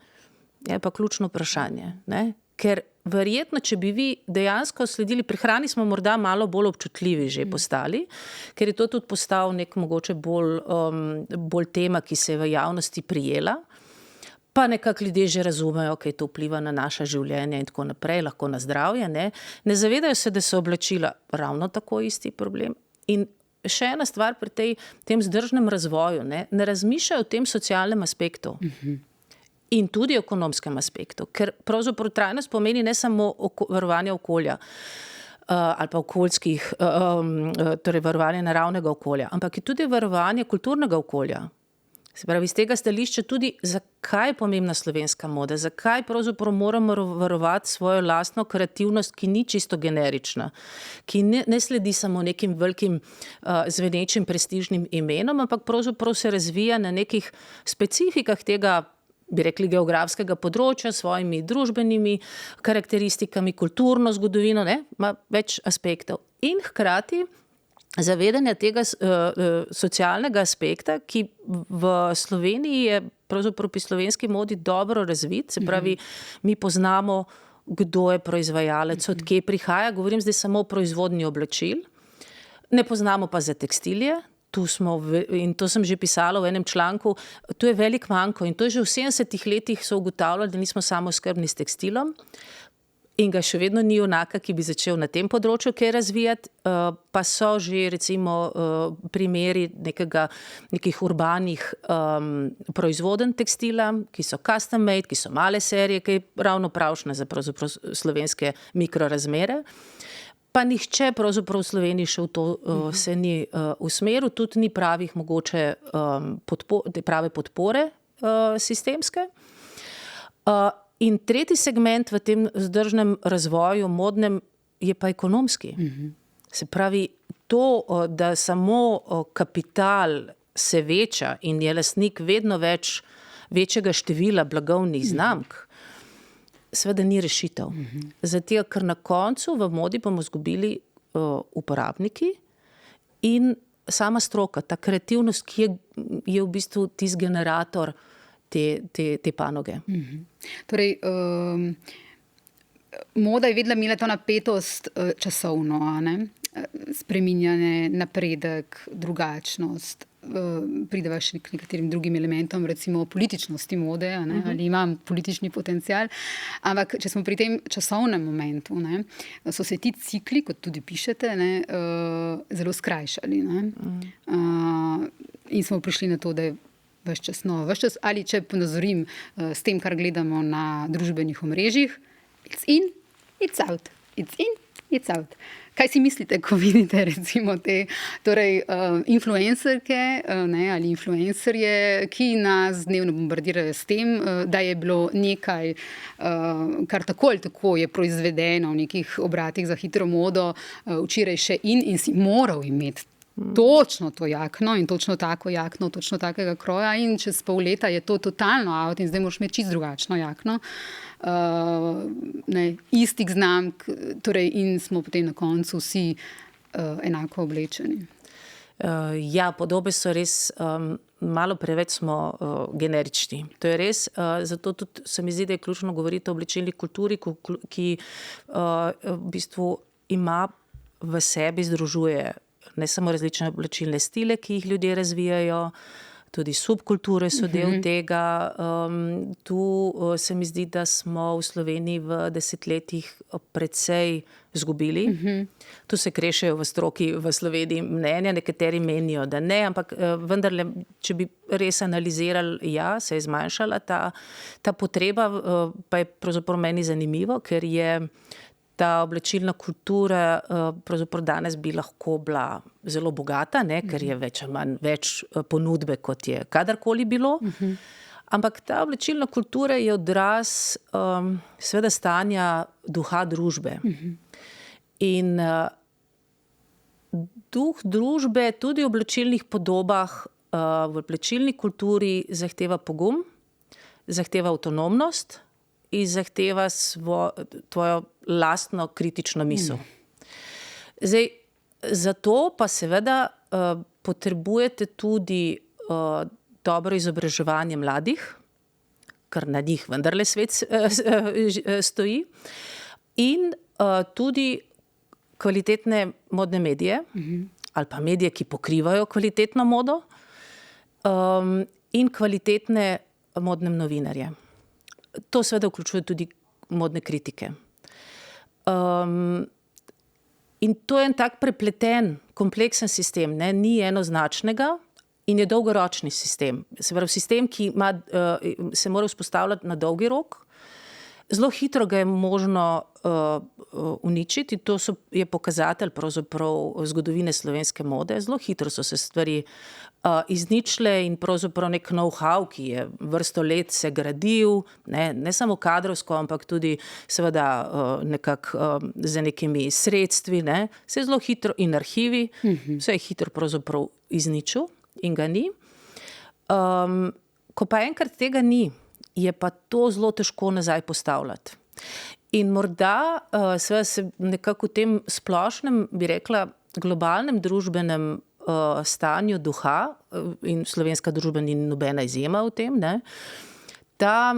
Speaker 3: je pa ključno vprašanje, ne? Ker verjetno, če bi vi dejansko sledili, pri hrani smo morda malo bolj občutljivi že postali, ker je to tudi postal nek mogoče bolj tema, ki se je v javnosti prijela, pa nekako ljudje že razumejo, kaj to vpliva na naša življenja in tako naprej, lahko na zdravje, ne? Ne zavedajo se, da so oblačila ravno tako isti problem. In še ena stvar pri tem vzdržnem razvoju, ne razmišljajo o tem socialnem aspektu. In tudi ekonomskem aspektu, ker pravzaprav trajnost pomeni ne samo varovanje okolja ali pa okoljskih, torej varovanje naravnega okolja, ampak je tudi varovanje kulturnega okolja. Se pravi, iz tega stališča tudi, zakaj je pomembna slovenska moda, zakaj pravzaprav moramo varovati svojo lastno kreativnost, ki ni čisto generična, ki ne sledi samo nekim velikim zvenečim prestižnim imenom, ampak pravzaprav se razvija na nekih specifikah tega, bi rekli, geografskega področja, svojimi družbenimi karakteristikami, kulturno zgodovino, ne, ima več aspektov. In hkrati zavedanja tega socialnega aspekta, ki v Sloveniji je pravzaprav pri slovenski modi dobro razvit, se pravi, mi poznamo, kdo je proizvajalec, od kje prihaja, govorim zdaj samo o proizvodnji oblačil, ne poznamo pa za tekstilije. In to sem že pisala v enem članku, to je velik manko in to je že v 70 letih so ugotavljali, da nismo samo s tekstilom in ga še vedno ni onaka, ki bi začel na tem področju kaj razvijati, pa so že recimo primeri nekih urbanih proizvoden tekstila, ki so custom made, ki so male serije, ki je ravno pravšne za pravzaprav slovenske mikrorazmere. Pa nihče pravzaprav v Sloveniji še v to se ni usmeril, tudi ni pravih mogoče prave podpore sistemske. In tretji segment v tem vzdržnem razvoju modnem je pa ekonomski. Se pravi, to, da samo kapital se veča in je lastnik vedno večjega števila blagovnih znamk, seveda ni rešitev. Zato, ker na koncu v modi bomo izgubili uporabniki in sama stroka, ta kreativnost, ki je v bistvu tisti generator te panoge.
Speaker 2: Torej, moda je vedela imela to napetost časovno, ne? Spreminjanje, napredek, drugačnost, prideva še k nekaterim drugim elementom, recimo političnosti mode, ne, ali imam politični potencial, ampak če smo pri tem časovnem momentu, ne, so se ti cikli, kot tudi pišete, ne, zelo skrajšali, ne. In smo prišli na to, da je ves čas, ali če ponazorim s tem, kar gledamo na družbenih omrežjih, it's in, it's out, it's in, it's out. Kaj si mislite, ko vidite recimo te influencerke, ne, ali influencerje, ki nas dnevno bombardirajo s tem, da je bilo nekaj, kar tako ali tako je proizvedeno v nekih obratih za hitro modo, včeraj še in si moral imeti točno to jakno in točno tako jakno, točno takega kroja in čez pol leta je to totalno out in zdaj moraš imeti čisto drugačno jakno. Istih znamk, torej in smo potem na koncu vsi enako oblečeni.
Speaker 3: Ja, podobe so res, malo preveč smo generični. To je res, zato tudi se mi zdi, da je ključno govoriti o oblečilni kulturi, ki v bistvu ima v sebi, združuje ne samo različne oblačilne stile, ki jih ljudje razvijajo, tudi subkulture so del tega. Tu se mi zdi, da smo v Sloveniji v desetletjih precej izgubili. Tu se krešejo v stroki v Sloveniji mnenja, nekateri menijo, da ne, ampak vendarle, če bi res analizirali, ja, se je zmanjšala ta potreba, pa je pravzaprav meni zanimivo, ker je ta oblačilna kultura pravzaprav danes bi lahko bila zelo bogata, ne, ker je več ponudbe, kot je kadarkoli bilo. Ampak ta oblačilna kultura je odraz seveda stanja duha družbe. In duh družbe tudi v oblačilnih podobah, v oblačilni kulturi zahteva pogum, zahteva avtonomnost in zahteva tvojo lastno kritično misel. Zdaj, zato pa seveda potrebujete tudi dobro izobraževanje mladih, ker na njih vendarle svet stoji, in tudi kvalitetne modne medije, ali pa medije, ki pokrivajo kvalitetno modo, in kvalitetne modne novinarje. To seveda vključuje tudi modne kritike. In to je en tak prepleten, kompleksen sistem, ne? Ni enoznačnega in je dolgoročni sistem. Se pravi, sistem, ki se mora vzpostavljati na dolgi rok. Zelo hitro ga je možno uničiti. To je pokazatelj pravzaprav zgodovine slovenske mode. Zelo hitro so se stvari izničile in pravzaprav nek know-how, ki je vrsto let se gradil, ne samo kadrovsko, ampak tudi seveda nekako z nekimi sredstvi, ne, se je zelo hitro in arhivi, se je hitro pravzaprav izničil in ga ni. Ko pa enkrat tega ni, je pa to zelo težko nazaj postavljati. In morda seveda se nekako v tem splošnem, bi rekla, globalnem družbenem stanju duha, in slovenska družba ni nobena izjema v tem, ne, da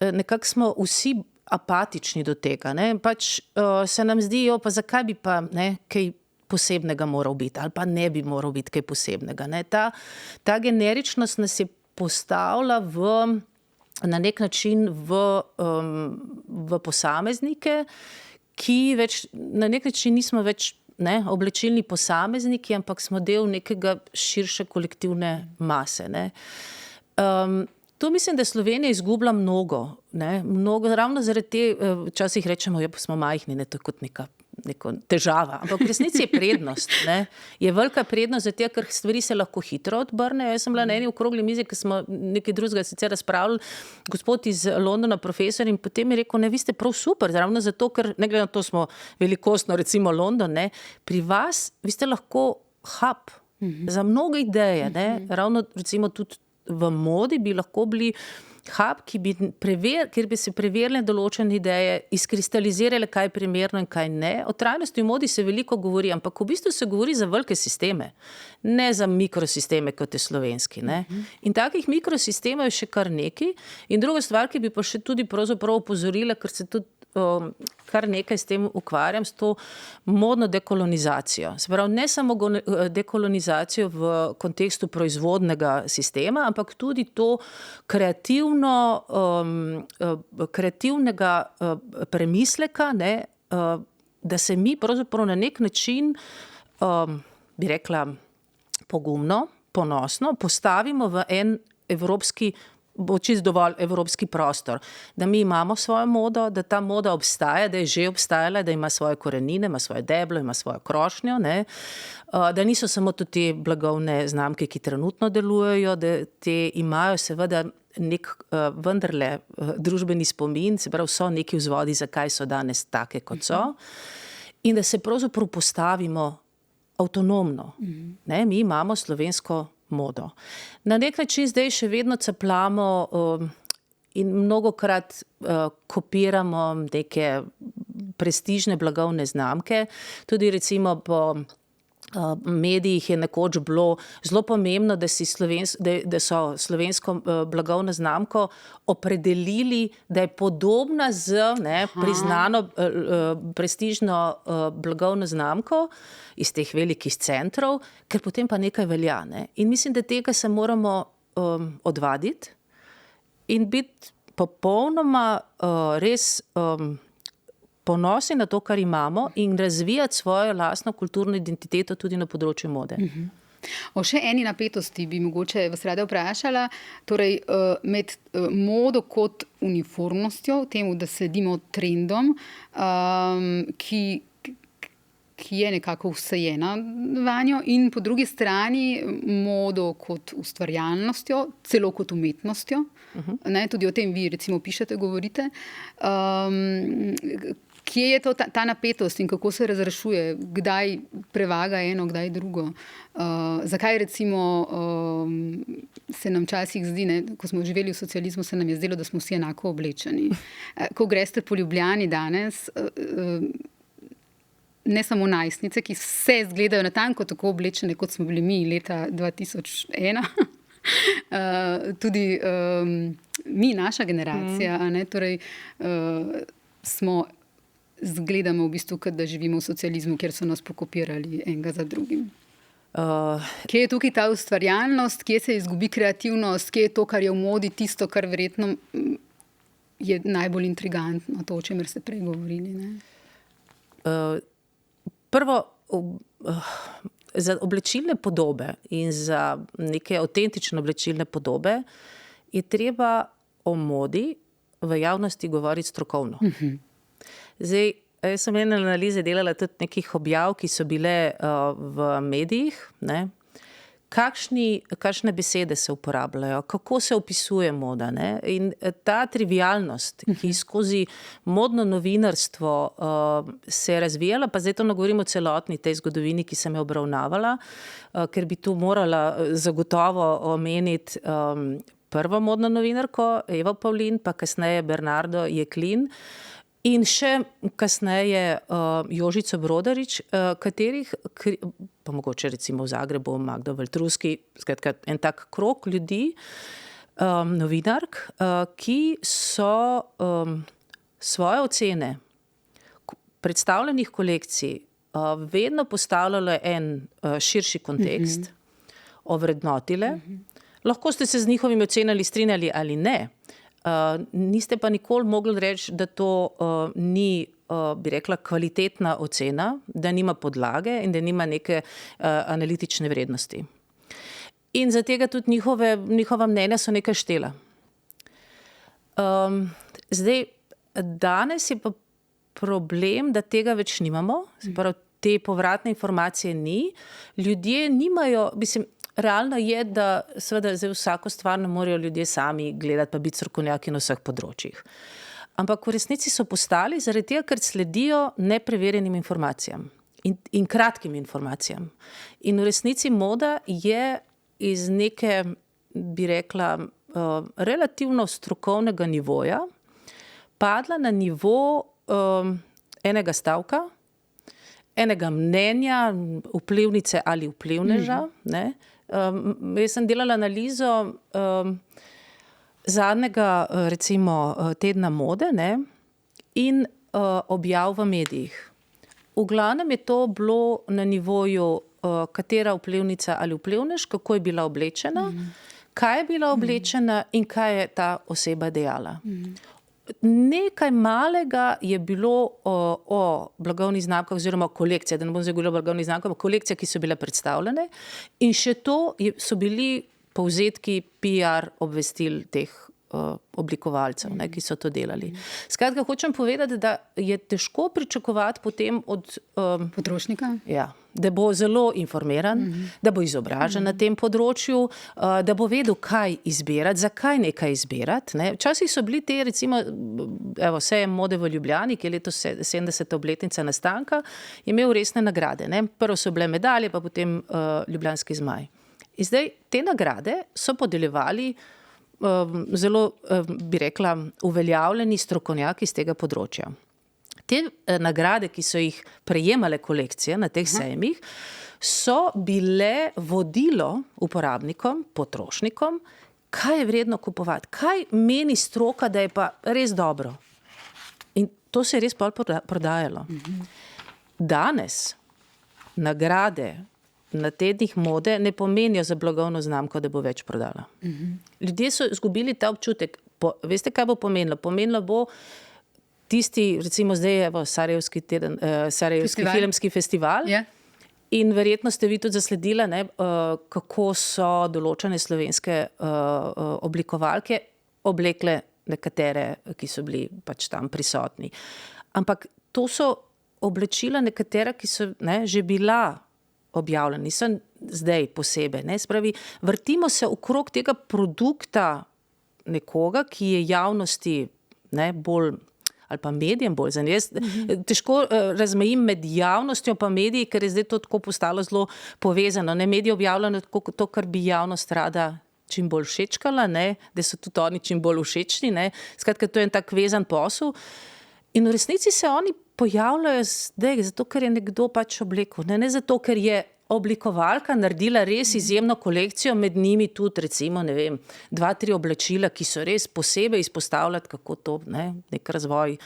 Speaker 3: nekako smo vsi apatični do tega. Ne, pač se nam zdi, pa zakaj bi pa kaj posebnega moral biti, ali pa ne bi moral biti kaj posebnega. Ne. Ta generičnost nas je postavila na nek način v posameznike, ki več, na nek način nismo več oblečilni posamezniki, ampak smo del nekega širše kolektivne mase. Ne. To mislim, da Slovenija izgublja mnogo. Ravno zaradi te, včasih rečemo, pa smo majhni, to je kot neka težava, ampak v resnici je prednost. Ne? Je velika prednost, zato ker stvari se lahko hitro odbrnejo. Jaz sem bila na eni okrogli mizi, ki smo nekaj drugega sicer razpravljali, gospod iz Londona, profesor, in potem je rekel, vi ste prav super, ravno zato, ker ne glede na to smo velikostno, recimo London, ne? Pri vas, vi ste lahko hub za mnoge ideje, ne? Ravno recimo tudi v modi bi lahko bili hub, kjer bi se preverile določene ideje, izkristalizirale, kaj je primerno in kaj ne. O trajnosti v modi se veliko govori, ampak v bistvu se govori za velike sisteme, ne za mikrosisteme, kot je slovenski. Ne? In takih mikrosistemov je še kar nekaj. In druga stvar, ki bi pa še tudi pravzaprav opozorila, ker se tudi kar nekaj s tem ukvarjam, s to modno dekolonizacijo. Se pravi, ne samo dekolonizacijo v kontekstu proizvodnega sistema, ampak tudi to kreativnega premisleka, ne, da se mi pravzaprav na nek način, bi rekla, pogumno, ponosno postavimo v en evropski, bo čisto dovolj evropski prostor, da mi imamo svojo modo, da ta moda obstaja, da je že obstajala, da ima svoje korenine, ima svoje deblo, ima svojo krošnjo, ne? Da niso samo tudi te blagovne znamke, ki trenutno delujejo, da te imajo seveda nek vendarle družbeni spomin, se pravi, so neki vzvodi, zakaj so danes take, kot so, in da se pravzaprav postavimo avtonomno. Ne? Mi imamo slovensko modo. Na nek način zdaj še vedno capljamo in mnogokrat kopiramo neke prestižne blagovne znamke. Tudi recimo po medijih je nekoč bilo zelo pomembno, da so slovensko blagovno znamko opredelili, da je podobna z priznano prestižno blagovno znamko iz teh velikih centrov, ker potem pa nekaj velja. Ne? In mislim, da tega se moramo odvaditi in biti popolnoma res ponosni na to, kar imamo, in razvijati svojo lastno kulturno identiteto tudi na področju mode.
Speaker 2: O še eni napetosti bi mogoče vas rada vprašala, torej med modo kot uniformnostjo, temu, da sledimo trendom, ki je nekako vsejena vanjo, in po drugi strani modo kot ustvarjalnostjo, celo kot umetnostjo. Ne, tudi o tem vi recimo pišete, govorite. Kje je ta napetost in kako se razrešuje? Kdaj prevaga eno, kdaj drugo? Zakaj recimo se nam včasih zdi, ko smo živeli v socializmu, se nam je zdelo, da smo vsi enako oblečeni. Ko greste po Ljubljani danes, ne samo najstnice, ki vse izgledajo natanko tako oblečene, kot smo bili mi leta 2001, tudi mi, naša generacija, torej zgledamo v bistvu, kot da živimo v socializmu, kjer so nas pokopirali enega za drugim. Kje je tukaj ta ustvarjalnost, kje se izgubi kreativnost, kje je to, kar je v modi, tisto, kar verjetno je najbolj intrigantno, to, o čemer ste prej govorili? Ne?
Speaker 3: Prvo, za oblečilne podobe in za neke avtentične oblečilne podobe je treba o modi v javnosti govoriti strokovno. Zdaj, jaz sem ene analize delala tudi nekih objav, ki so bile v medijih, ne? Kakšne besede se uporabljajo, kako se opisuje moda, ne? In ta trivialnost, ki skozi modno novinarstvo se je razvijala, pa zdaj to ne govorimo o celotni tej zgodovini, ki sem jo obravnavala, ker bi tu morala zagotovo omeniti prvo modno novinarko, Evo Pavlin, pa kasneje Bernardo Jeklin, in še kasneje Jožico Brodarič, katerih, pa mogoče recimo v Zagrebu Magda Valtruski, skratka en tak krog ljudi, novinark, ki so svoje ocene predstavljenih kolekcij vedno postavljale en širši kontekst, ovrednotile. Lahko ste se z njihovimi ocenami strinjali ali ne. Niste pa nikoli mogli reči, da to ni, bi rekla, kvalitetna ocena, da nima podlage in da nima neke analitične vrednosti. In za tega tudi njihova mnenja so nekaj štela. Zdaj, danes je pa problem, da tega več nimamo, te povratne informacije ni, ljudje nimajo, realno je, da seveda zdaj vsako stvar ne morejo ljudje sami gledati pa biti strokovnjaki na vseh področjih. Ampak v resnici so postali zaradi tega, ker sledijo nepreverjenim informacijam in kratkim informacijam. In v resnici moda je iz neke, bi rekla, relativno strokovnega nivoja padla na nivo enega stavka, enega mnenja, vplivnice ali vplivneža, ne? Jaz sem delala analizo zadnjega, recimo, tedna mode, ne? In objav v medijih. V glavnem je to bilo na nivoju, katera vplivnica ali vplivnež, kako je bila oblečena, kaj je bila oblečena in kaj je ta oseba dejala. Nekaj malega je bilo o blagovnih znamkah oziroma kolekcija, da ne bom zdaj govorila o blagovnih znamkah, ampak kolekcija, ki so bile predstavljene, in še to so bili povzetki PR obvestil teh oblikovalcev, ne, ki so to delali. Skratka, hočem povedati, da je težko pričakovati potem od
Speaker 2: potrošnika,
Speaker 3: da bo zelo informiran, da bo izobražen na tem področju, da bo vedel, kaj izbirati, zakaj nekaj izbirati. Ne. Včasih so bili te, recimo, sejem mode v Ljubljani, ki je letos 70. obletnica nastanka, je imel resne nagrade. Ne. Prvo so bile medalje, pa potem Ljubljanski zmaj. In zdaj te nagrade so podeljevali zelo, bi rekla, uveljavljeni strokovnjaki z tega področja. Te nagrade, ki so jih prejemale kolekcije na teh sejmih, so bile vodilo uporabnikom, potrošnikom, kaj je vredno kupovati, kaj meni stroka, da je pa res dobro. In to se je res pol prodajalo. Danes nagrade na tednih mode ne pomenijo za blagovno znamko, da bo več prodala. Ljudje so izgubili ta občutek. Veste, kaj bo pomenilo? Pomenilo bo tisti, recimo zdaj Sarajevski filmski festival. In verjetno ste vi tudi zasledila, ne, kako so določene slovenske oblikovalke oblekle nekatere, ki so bili pač tam prisotni. Ampak to so oblečila nekatera, ki so že bila objavljeni, niso zdaj posebej. Ne? Spravi, vrtimo se okrog tega produkta nekoga, ki je javnosti bolj, ali pa medijem bolj zanimiv. Jaz težko razmejim med javnostjo pa mediji, ker je zdaj to tako postalo zelo povezano. Ne? Mediji objavljajo to, kar bi javnost rada čim bolj všečkala, ne? Da so tudi oni čim bolj všečni. Ne? Skratka, to je en tak vezan posel. In v resnici se oni pojavljajo zdaj, zato ker je nekdo pač oblekel, ne zato, ker je oblikovalka naredila res izjemno kolekcijo, med njimi tudi recimo, 2-3 oblačila, ki so res posebej izpostavljati, kako to nek razvoj,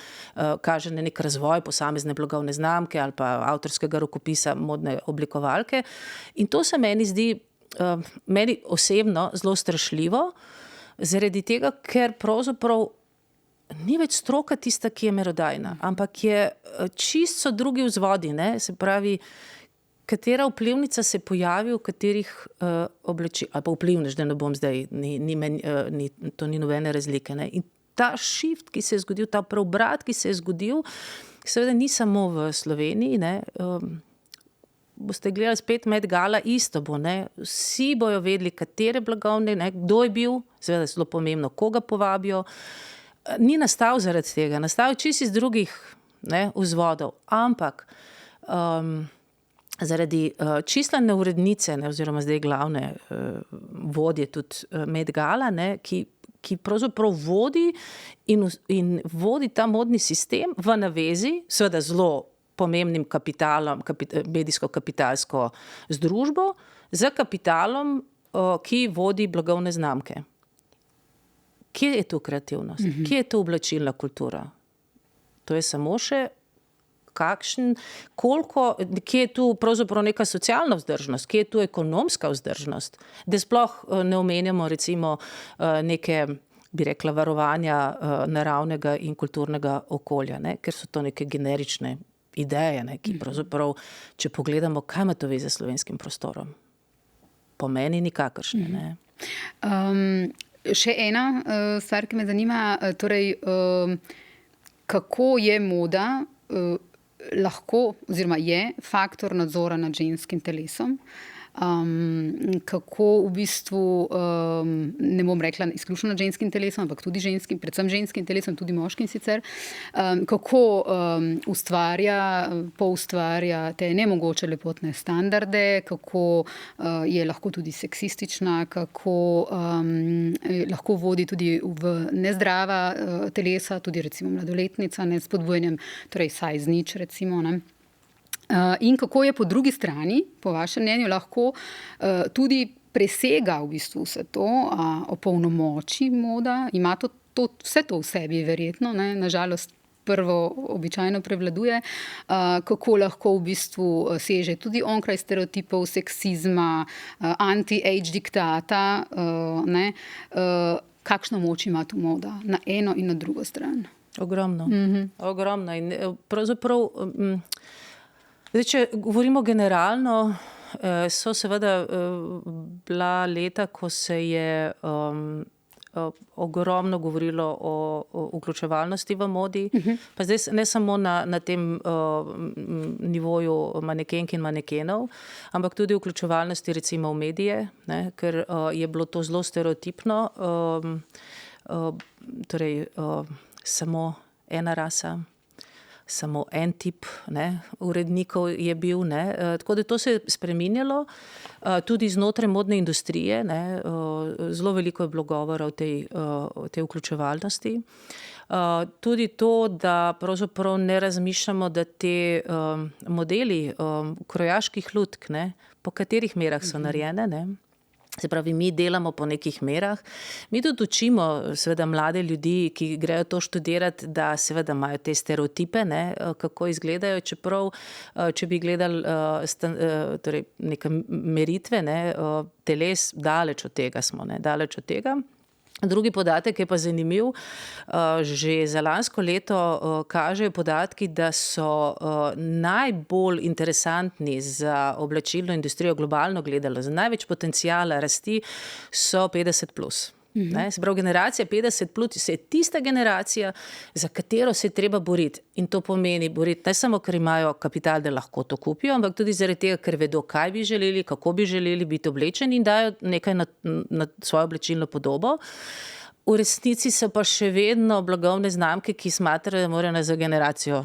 Speaker 3: kaže na nek razvoj posamezne blagovne znamke ali pa avtorskega rokopisa modne oblikovalke. In to se meni zdi, meni osebno zelo strašljivo, zaradi tega, ker pravzaprav ni več stroka tista, ki je merodajna, ampak je čisto drugi vzvodi, se pravi, katera vplivnica se pojavi v katerih oblačil, ali pa vplivnež, da ne bom zdaj, to ni nobene razlike. In ta shift, ki se je zgodil, ta preobrat, ki se je zgodil, seveda ni samo v Sloveniji, boste gledali spet Met Gala, isto bo, vsi bojo vedeli, katere blagovne, kdo je bil, seveda zelo pomembno, koga povabijo. Ni nastal zaradi tega, nastal čisto iz drugih vzvodov, ampak zaradi čislane urednice, oziroma zdaj glavne vodje tudi Met Gala, ki pravzaprav vodi in vodi ta modni sistem v navezi, seveda zelo pomembnim kapitalom, medijsko-kapitalsko združbo, z kapitalom, ki vodi blagovne znamke. Kje je tu kreativnost? Kje je tu oblačilna kultura? To je samo še kje je tu pravzaprav neka socialna vzdržnost, kje je tu ekonomska vzdržnost, da sploh ne omenjamo recimo neke, bi rekla, varovanja naravnega in kulturnega okolja, ker so to neke generične ideje, ki pravzaprav, če pogledamo, kaj ima to veze s slovenskim prostorom? Po meni nikakršne.
Speaker 2: Še ena stvar, ki me zanima, torej, kako je moda lahko, oziroma je faktor nadzora nad ženskim telesom, kako v bistvu, ne bom rekla izključno nad ženskim telesom, ampak tudi ženskim, predvsem ženskim telesom, tudi moškim sicer, kako poustvarja te nemogoče lepotne standarde, kako je lahko tudi seksistična, kako lahko vodi tudi v nezdrava telesa, tudi recimo mladoletnica, s spodbujanjem, torej size nič recimo, in kako je po drugi strani, po vašem mnenju, lahko tudi presega v bistvu vse to, opolnomoči moda, ima vse to v sebi verjetno, nažalost prvo običajno prevladuje, kako lahko v bistvu seže tudi onkraj stereotipov, seksizma, anti-age diktata, kakšno moč ima tu moda na eno in na drugo stran?
Speaker 3: Ogromno. Ogromno. In pravzaprav zdaj, če govorimo generalno, so seveda bila leta, ko se je ogromno govorilo o vključevalnosti v modi, pa zdaj ne samo na tem nivoju manekenk in manekenov, ampak tudi vključevalnosti recimo v medije, ker je bilo to zelo stereotipno, torej samo ena rasa, samo en tip urednikov je bil. Tako da to se je spreminjalo tudi znotraj modne industrije. Zelo veliko je bilo govora o tej vključevalnosti. Tudi to, da pravzaprav ne razmišljamo, da te modeli krojaških lutk, po katerih merah so narejene, se pravi, mi delamo po nekih merah. Mi tudi učimo seveda mlade ljudi, ki grejo to študirati, da seveda imajo te stereotipe, kako izgledajo, čeprav, če bi gledali torej neke meritve, teles, daleč od tega smo, daleč od tega. Drugi podatek je pa zanimiv. Že za lansko leto kažejo podatki, da so najbolj interesantni za oblačilno industrijo globalno gledalo, za največ potencijala rasti so 50+. Se pravi, generacija 50+ je tista generacija, za katero se je treba boriti. In to pomeni boriti ne samo, ker imajo kapital, da lahko to kupijo, ampak tudi zaradi tega, ker vedo, kaj bi želeli, kako bi želeli biti oblečeni in dajo nekaj na svojo oblačilno podobo. V resnici so pa še vedno blagovne znamke, ki smatrajo, da morajo za generacijo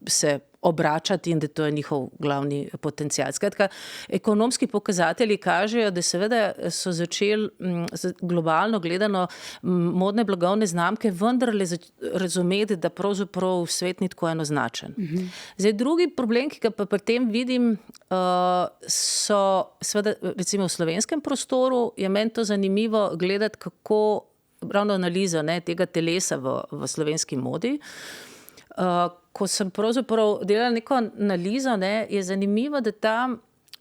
Speaker 3: se obračati in da to je njihov glavni potencial. Skratka, ekonomski pokazatelji kažejo, da seveda so začeli globalno gledano modne blagovne znamke vendarle razumeti, da pravzaprav svet ni tako enoznačen. Zdaj, drugi problem, ki ga pa pri tem vidim, so seveda recimo v slovenskem prostoru, je meni to zanimivo gledati, kako ravno analizo tega telesa v slovenski modi. Ko sem pravzaprav delala neko analizo, je zanimivo, da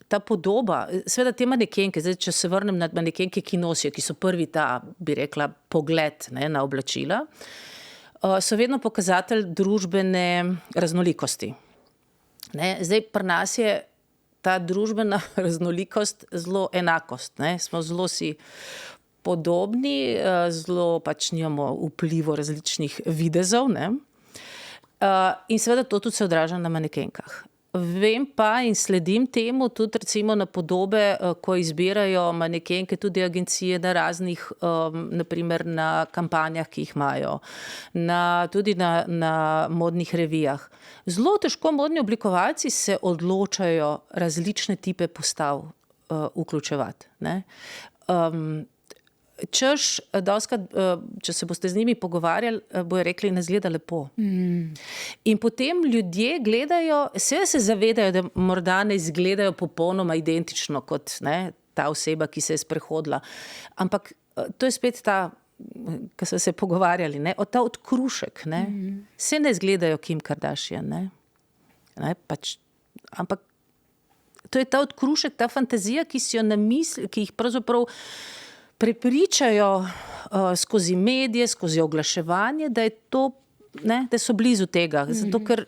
Speaker 3: ta podoba, seveda te manekenke, zdaj, če se vrnem na manekenke, ki nosijo, ki so prvi ta, bi rekla, pogled na oblačila, so vedno pokazatelj družbene raznolikosti. Zdaj, pri nas je ta družbena raznolikost zelo enakost. Smo zelo si podobni, zelo pač nimamo vplivo različnih videzov, in seveda to tudi se odraža na manekenkah. Vem pa in sledim temu tudi recimo na podobe, ko izbirajo manekenke tudi agencije na raznih, naprimer na kampanjah, ki jih imajo, tudi na modnih revijah. Zelo težko modni oblikovalci se odločajo različne tipe postav vključevati. Češ, dostakrat, če se boste z njimi pogovarjali, bojo rekli, ne izgleda lepo. In potem ljudje gledajo, se zavedajo, da morda ne izgledajo popolnoma identično kot ta oseba, ki se je sprehodila. Ampak to je spet ta, ki so se pogovarjali, ta odkrušek. Se ne izgledajo Kim Kardashian. Pač, ampak to je ta odkrušek, ta fantazija, ki si jo namisli, ki jih pravzaprav prepričajo skozi medije, skozi oglaševanje, da je to, da so blizu tega, zato ker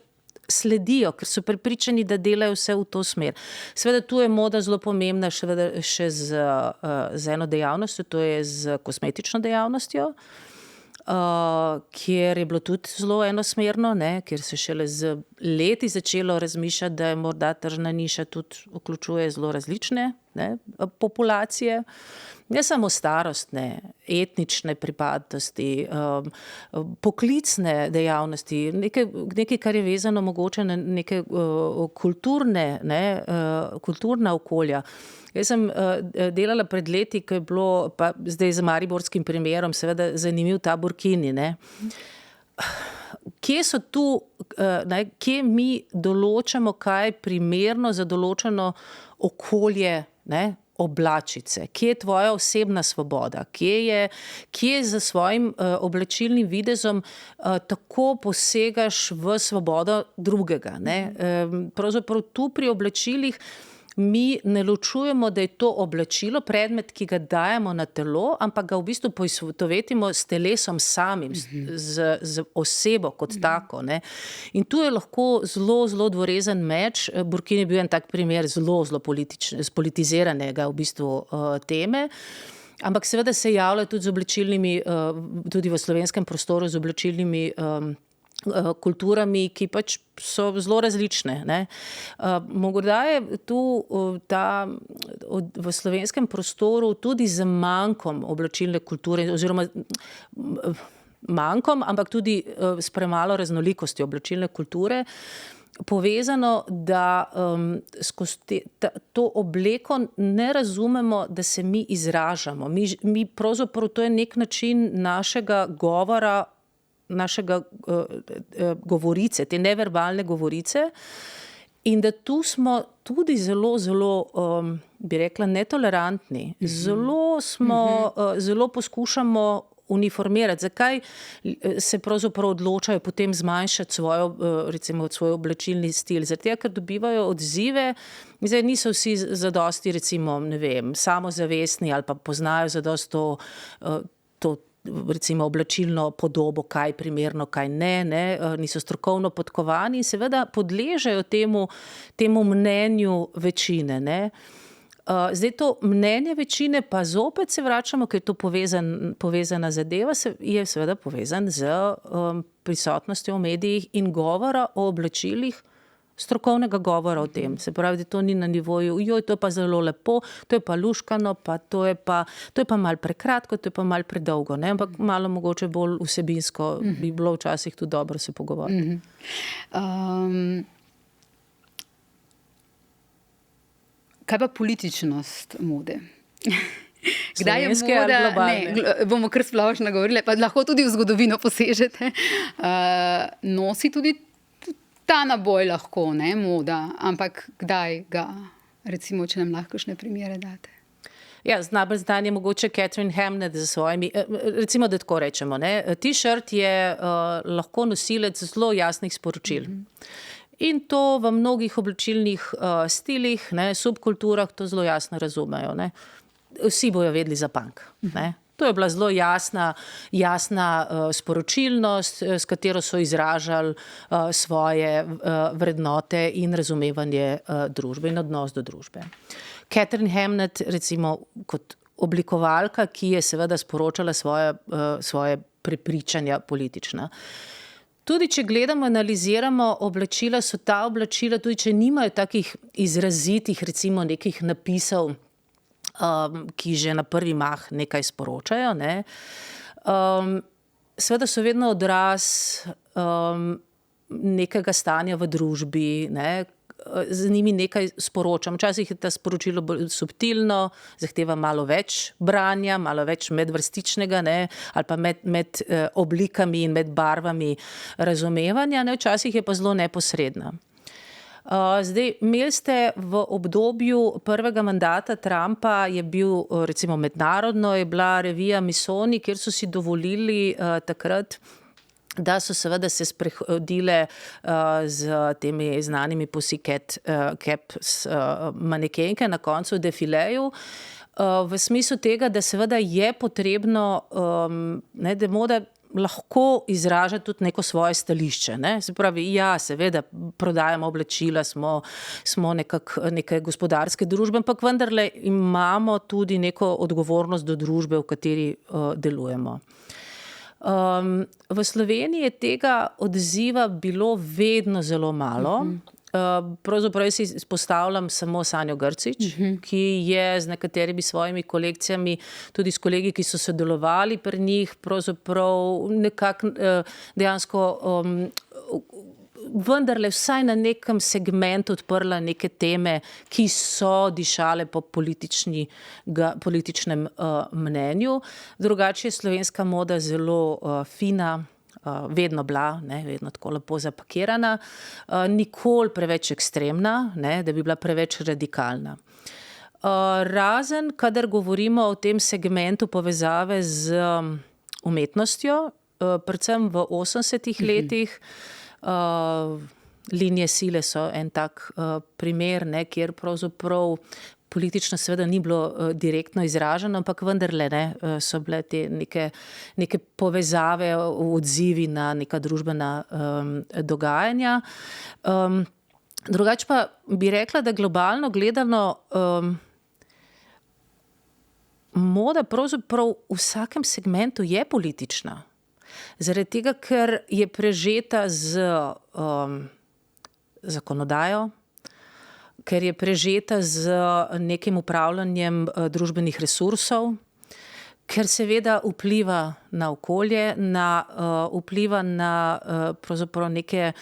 Speaker 3: sledijo, ker so prepričani, da delajo vse v to smer. Seveda tu je moda zelo pomembna še z eno dejavnostjo, to je z kosmetično dejavnostjo, kjer je bilo tudi zelo enosmerno, kjer se šele z leti začelo razmišljati, da je morda tržna niša tudi vključuje zelo različne populacije. Ne samo starostne, etnične pripadnosti, poklicne dejavnosti, nekaj, kar je vezano mogoče na neke kulturna okolja. Jaz sem delala pred leti, ko je bilo, pa zdaj z mariborskim primerom, seveda zanimiv ta Burkini. Kje so tu, kje mi določamo, kaj je primerno za določeno okolje, oblačice, kje je tvoja osebna svoboda, kje za svojim oblačilnim videzom tako posegaš v svobodo drugega. Pravzaprav tu pri oblačilih mi ne ločujemo, da je to oblačilo, predmet, ki ga dajemo na telo, ampak ga v bistvu poistovetimo s telesom samim, z osebo kot tako. In tu je lahko zelo dvorezen meč. Burkini je bil en tak primer zelo spolitiziranega v bistvu teme. Ampak seveda se javlja tudi z oblačilnimi, tudi v slovenskem prostoru z oblačilnimi kulturami, ki pač so zelo različne. Morda je tu v slovenskem prostoru tudi z mankom oblačilne kulture, oziroma mankom, ampak tudi s premalo raznolikosti oblačilne kulture, povezano, da skozi to obleko ne razumemo, da se mi izražamo. Mi pravzaprav to je nek način našega govora, našega govorice, te neverbalne govorice, in da tu smo tudi zelo, bi rekla, netolerantni. Zelo poskušamo uniformirati. Zakaj se pravzaprav odločajo potem zmanjšati svoj oblačilni stil? Zato, ker dobivajo odzive, zdaj niso vsi zadosti, recimo, samozavestni ali pa poznajo zadosti to recimo oblačilno podobo, kaj primerno, kaj ne, niso strokovno podkovani in seveda podležejo temu mnenju večine. Zdaj to mnenje večine pa zopet se vračamo, ker je to povezana zadeva, je seveda povezan z prisotnostjo v medijih in govora o oblačilih, strokovnega govora o tem. Se pravi, da to ni na nivoju, to je pa zelo lepo, to je pa luškano, pa to je pa malo prekratko, to je pa malo predolgo, ampak malo mogoče bolj vsebinsko bi bilo včasih tudi dobro se pogovoriti.
Speaker 2: Kaj pa političnost mode?
Speaker 3: Slovenske ali globalne?
Speaker 2: Bomo kar splošno govorili, pa lahko tudi v zgodovino posežete. Nosi tudi ta naboj lahko, ne, moda, ampak kdaj ga, recimo, če nam lahko kakšne primere date?
Speaker 3: Ja, najbolj znan je mogoče Katharine Hamnett za svojimi, recimo, da tako rečemo, ne, T-shirt je lahko nosilec zelo jasnih sporočil. In to v mnogih oblačilnih stilih, ne, subkulturah to zelo jasno razumejo, ne. Vsi bojo vedeli za punk, ne. To je bila zelo jasna sporočilnost, s katero so izražali svoje vrednote in razumevanje družbe in odnos do družbe. Katharine Hamnett, recimo, kot oblikovalka, ki je seveda sporočala svoje prepričanja politična. Tudi, če gledamo, analiziramo oblačila, so ta oblačila, tudi če nimajo takih izrazitih, recimo, nekih napisov, ki že na prvi mah nekaj sporočajo, ne. Seveda so vedno odraz nekega stanja v družbi, ne. Z njimi nekaj sporočam. Včasih je ta sporočilo bolj subtilno, zahteva malo več branja, malo več medvrstičnega, ne, ali pa med oblikami in med barvami razumevanja, ne, včasih je pa zelo neposredna. Zdaj, imeli ste v obdobju prvega mandata Trumpa, je bil, recimo mednarodno, je bila revija Missoni, kjer so si dovolili takrat, da so seveda se sprehodile z temi znanimi Pussycat Caps manekenke na koncu defileju, v smislu tega, da seveda je potrebno, ne, da moda lahko izraža tudi neko svoje stališče, ne. Se pravi, ja, seveda prodajamo oblačila, smo neke gospodarske družbe, ampak vendarle imamo tudi neko odgovornost do družbe, v kateri delujemo. V Sloveniji je tega odziva bilo vedno zelo malo. Pravzaprav si izpostavljam samo Sanjo Grcič, ki je z nekaterimi svojimi kolekcijami, tudi s kolegi, ki so sodelovali pri njih, pravzaprav nekako dejansko vendarle vsaj na nekem segmentu odprla neke teme, ki so dišale po političnem mnenju. Drugače je slovenska moda zelo fina, vedno bila, ne, vedno tako lepo zapakirana, nikoli preveč ekstremna, ne, da bi bila preveč radikalna. Razen, kadar govorimo o tem segmentu povezave z umetnostjo, predvsem v 80-ih letih, Linije sile so en tak primer, ne, kjer pravzaprav politično seveda ni bilo direktno izraženo, ampak vendarle, ne, so bile te neke povezave, odzivi na neka družbena dogajanja. Drugače pa bi rekla, da globalno gledano moda pravzaprav v vsakem segmentu je politična. Zaradi tega, ker je prežeta z zakonodajo, ker je prežeta z nekim upravljanjem družbenih resursov, ker seveda vpliva na okolje, vpliva na pravzaprav neke,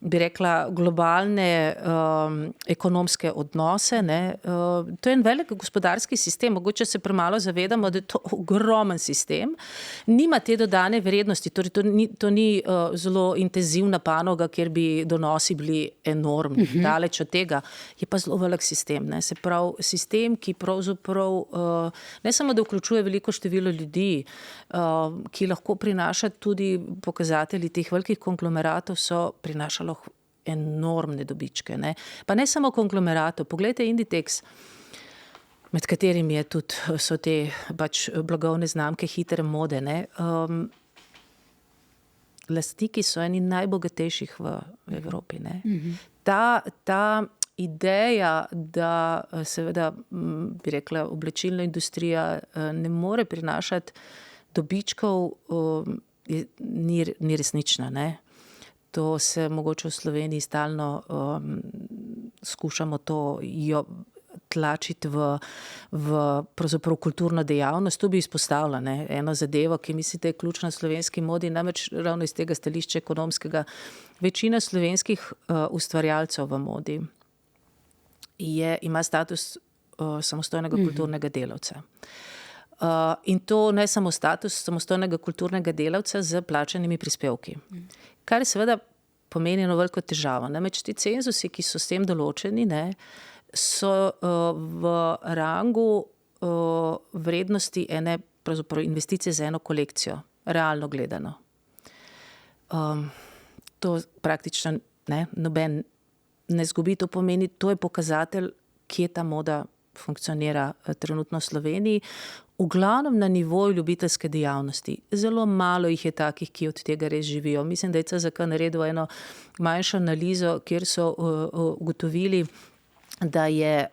Speaker 3: bi rekla, globalne ekonomske odnose, ne. To je en velik gospodarski sistem, mogoče se premalo zavedamo, da je to ogromen sistem, nima te dodane vrednosti, torej to ni zelo intenzivna panoga, kjer bi donosi bili enormni, daleč od tega, je pa zelo velik sistem, ne. Se pravi, sistem, ki pravzaprav ne samo, da vključuje veliko število ljudi, ki lahko prinaša tudi pokazatelji teh velikih konglomeratov, so prinašali enormne dobičke, ne. Pa ne samo konglomeratov, poglejte Inditex, med katerimi je tudi, so te pač blagovne znamke hitre mode, ne. Lastniki so eni najbogatejših v Evropi, ne. Ta ideja, da seveda, bi rekla, oblačilna industrija ne more prinašati dobičkov, ni resnična, ne. To se mogoče v Sloveniji stalno skušamo to tlačiti v pravzaprav kulturno dejavnost. Tu bi izpostavila, ne, eno zadevo, ki mislim, da je ključna v slovenski modi, namreč ravno iz tega stališča ekonomskega. Večina slovenskih ustvarjalcev v modi ima status samostojnega kulturnega delavca. In to ne samo status samostojnega kulturnega delavca z plačanimi prispevki. Kar seveda pomeni eno veliko težavo. Namreč ti cenzusi, ki so s tem določeni, so v rangu vrednosti ene pravzaprav investicije za eno kolekcijo, realno gledano. To praktično noben ne zgubi, to pomeni, to je pokazatelj, kje ta moda funkcionira trenutno v Sloveniji, v glavnem na nivoju ljubiteljske dejavnosti. Zelo malo jih je takih, ki od tega res živijo. Mislim, da je CZK naredil eno manjšo analizo, kjer so ugotovili, da je